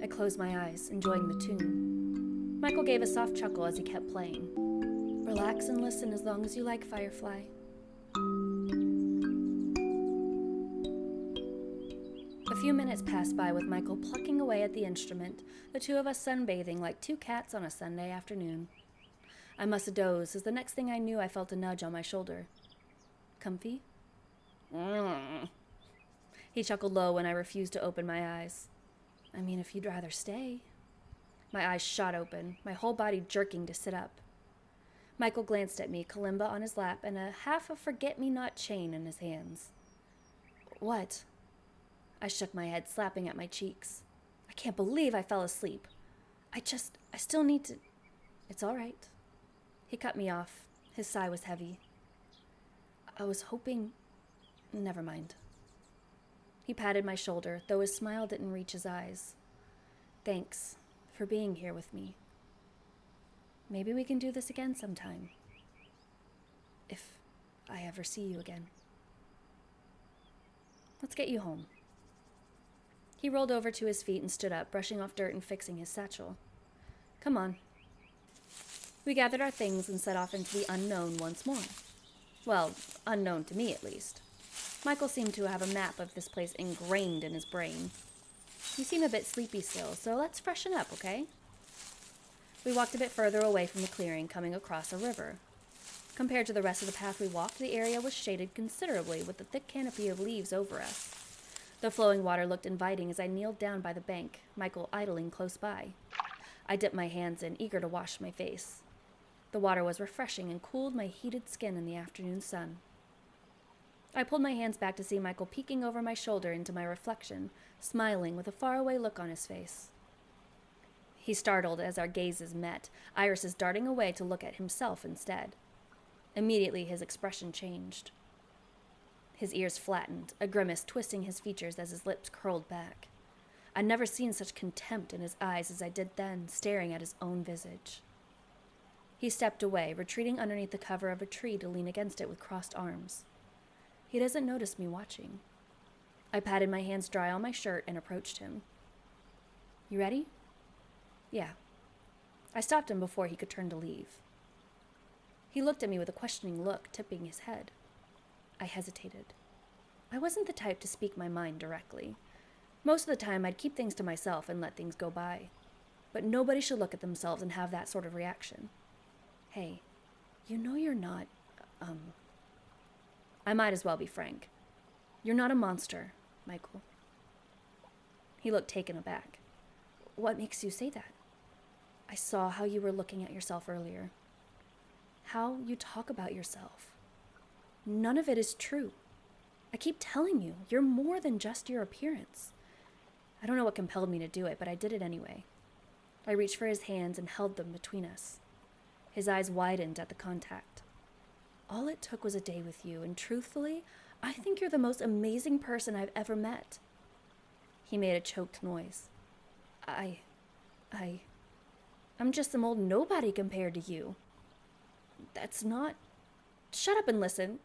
I closed my eyes, enjoying the tune. Michael gave a soft chuckle as he kept playing. Relax and listen as long as you like, Firefly. A few minutes passed by with Michael plucking away at the instrument, the two of us sunbathing like two cats on a Sunday afternoon. I must have dozed, as the next thing I knew I felt a nudge on my shoulder. Comfy? He chuckled low when I refused to open my eyes. I mean, if you'd rather stay. My eyes shot open, my whole body jerking to sit up. Michael glanced at me, kalimba on his lap and a half a forget-me-not chain in his hands. What? I shook my head, slapping at my cheeks. I can't believe I fell asleep. I still need to... It's all right. He cut me off. His sigh was heavy. I was hoping... Never mind. He patted my shoulder, though his smile didn't reach his eyes. Thanks for being here with me. Maybe we can do this again sometime. If I ever see you again. Let's get you home. He rolled over to his feet and stood up, brushing off dirt and fixing his satchel. Come on. We gathered our things and set off into the unknown once more. Well, unknown to me at least. Michael seemed to have a map of this place ingrained in his brain. You seem a bit sleepy still, so let's freshen up, okay? We walked a bit further away from the clearing, coming across a river. Compared to the rest of the path we walked, the area was shaded considerably with the thick canopy of leaves over us. The flowing water looked inviting as I kneeled down by the bank, Michael idling close by. I dipped my hands in, eager to wash my face. The water was refreshing and cooled my heated skin in the afternoon sun. I pulled my hands back to see Michael peeking over my shoulder into my reflection, smiling with a faraway look on his face. He startled as our gazes met, irises darting away to look at himself instead. Immediately his expression changed. His ears flattened, a grimace twisting his features as his lips curled back. I'd never seen such contempt in his eyes as I did then, staring at his own visage. He stepped away, retreating underneath the cover of a tree to lean against it with crossed arms. He doesn't notice me watching. I patted my hands dry on my shirt and approached him. You ready? Yeah. I stopped him before he could turn to leave. He looked at me with a questioning look, tipping his head. I hesitated. I wasn't the type to speak my mind directly. Most of the time, I'd keep things to myself and let things go by. But nobody should look at themselves and have that sort of reaction. Hey, you know you're not, I might as well be frank. You're not a monster, Michael. He looked taken aback. What makes you say that? I saw how you were looking at yourself earlier. How you talk about yourself. None of it is true. I keep telling you, you're more than just your appearance. I don't know what compelled me to do it, but I did it anyway. I reached for his hands and held them between us. His eyes widened at the contact. All it took was a day with you, and truthfully, I think you're the most amazing person I've ever met. He made a choked noise. I'm just some old nobody compared to you. That's not... Shut up and listen.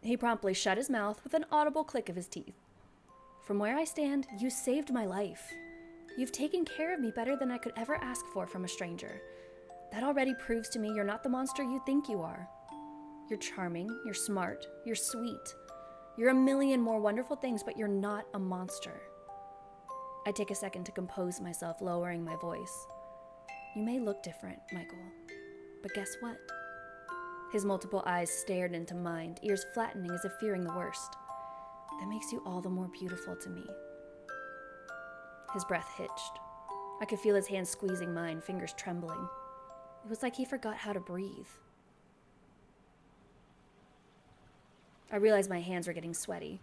He promptly shut his mouth with an audible click of his teeth. From where I stand, you saved my life. You've taken care of me better than I could ever ask for from a stranger. That already proves to me you're not the monster you think you are. You're charming, you're smart, you're sweet. You're a million more wonderful things, but you're not a monster. I take a second to compose myself, lowering my voice. You may look different, Michael, but guess what? His multiple eyes stared into mine, ears flattening as if fearing the worst. That makes you all the more beautiful to me. His breath hitched. I could feel his hands squeezing mine, fingers trembling. It was like he forgot how to breathe. I realized my hands were getting sweaty.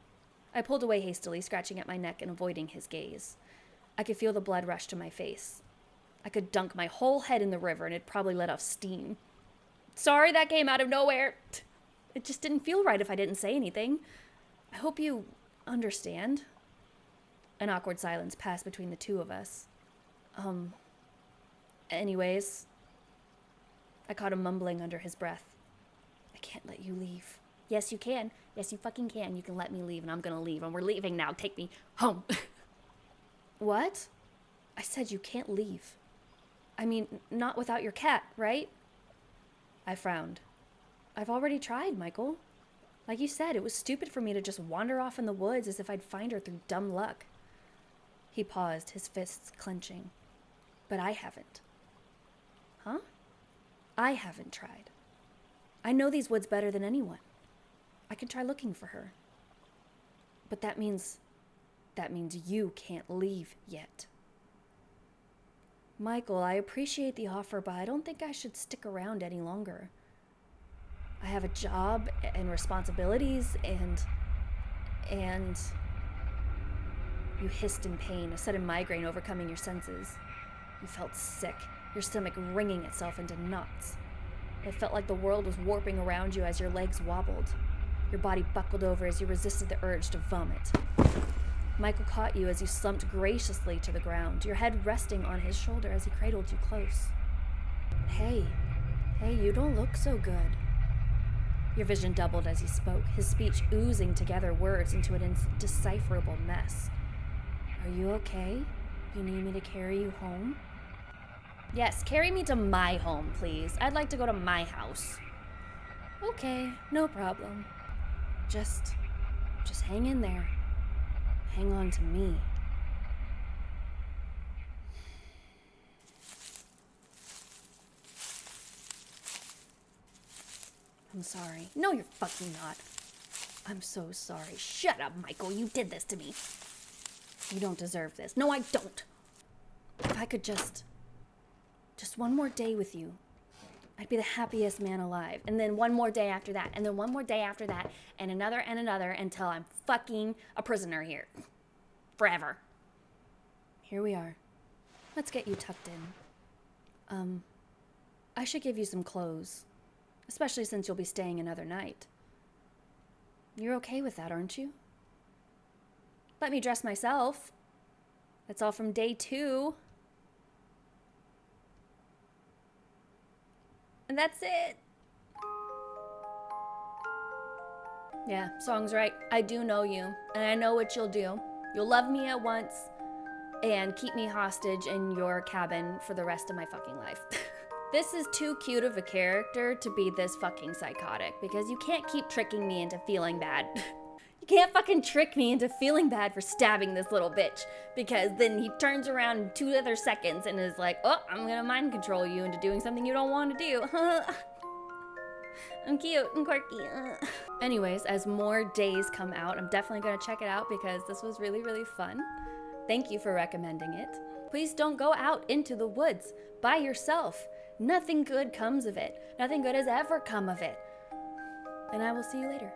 I pulled away hastily, scratching at my neck and avoiding his gaze. I could feel the blood rush to my face. I could dunk my whole head in the river and it'd probably let off steam. Sorry that came out of nowhere. It just didn't feel right if I didn't say anything. I hope you understand. An awkward silence passed between the two of us. Anyways. I caught him mumbling under his breath. I can't let you leave. Yes, you can. Yes, you fucking can. You can let me leave, and I'm gonna leave, and we're leaving now. Take me home. What? I said you can't leave. I mean, not without your cat, right? I frowned. I've already tried, Michael. Like you said, it was stupid for me to just wander off in the woods as if I'd find her through dumb luck. He paused, his fists clenching. But I haven't. Huh? I haven't tried. I know these woods better than anyone. I can try looking for her. But that means you can't leave yet. Michael, I appreciate the offer, but I don't think I should stick around any longer. I have a job and responsibilities and... You hissed in pain, a sudden migraine overcoming your senses. You felt sick, your stomach wringing itself into knots. It felt like the world was warping around you as your legs wobbled. Your body buckled over as you resisted the urge to vomit. Michael caught you as you slumped graciously to the ground, your head resting on his shoulder as he cradled you close. Hey, you don't look so good. Your vision doubled as he spoke, his speech oozing together words into an indecipherable mess. Are you okay? You need me to carry you home? Yes, carry me to my home, please. I'd like to go to my house. Okay, no problem. Just hang in there. Hang on to me. I'm sorry. No, you're fucking not. I'm so sorry. Shut up, Michael. You did this to me. You don't deserve this. No, I don't. If I could just one more day with you, I'd be the happiest man alive. And then one more day after that. And then one more day after that. And another until I'm fucking a prisoner here. Forever. Here we are. Let's get you tucked in. I should give you some clothes. Especially since you'll be staying another night. You're okay with that, aren't you? Let me dress myself. That's all from day 2. And that's it. Yeah, song's right. I do know you, and I know what you'll do. You'll love me at once, and keep me hostage in your cabin for the rest of my fucking life. This is too cute of a character to be this fucking psychotic, because you can't keep tricking me into feeling bad. You can't fucking trick me into feeling bad for stabbing this little bitch, because then he turns around in 2 other seconds and is like, oh, I'm gonna mind control you into doing something you don't want to do. I'm cute and quirky. Anyways, as more days come out, I'm definitely gonna check it out because this was really, really fun. Thank you for recommending it. Please don't go out into the woods by yourself. Nothing good comes of it. Nothing good has ever come of it. And I will see you later.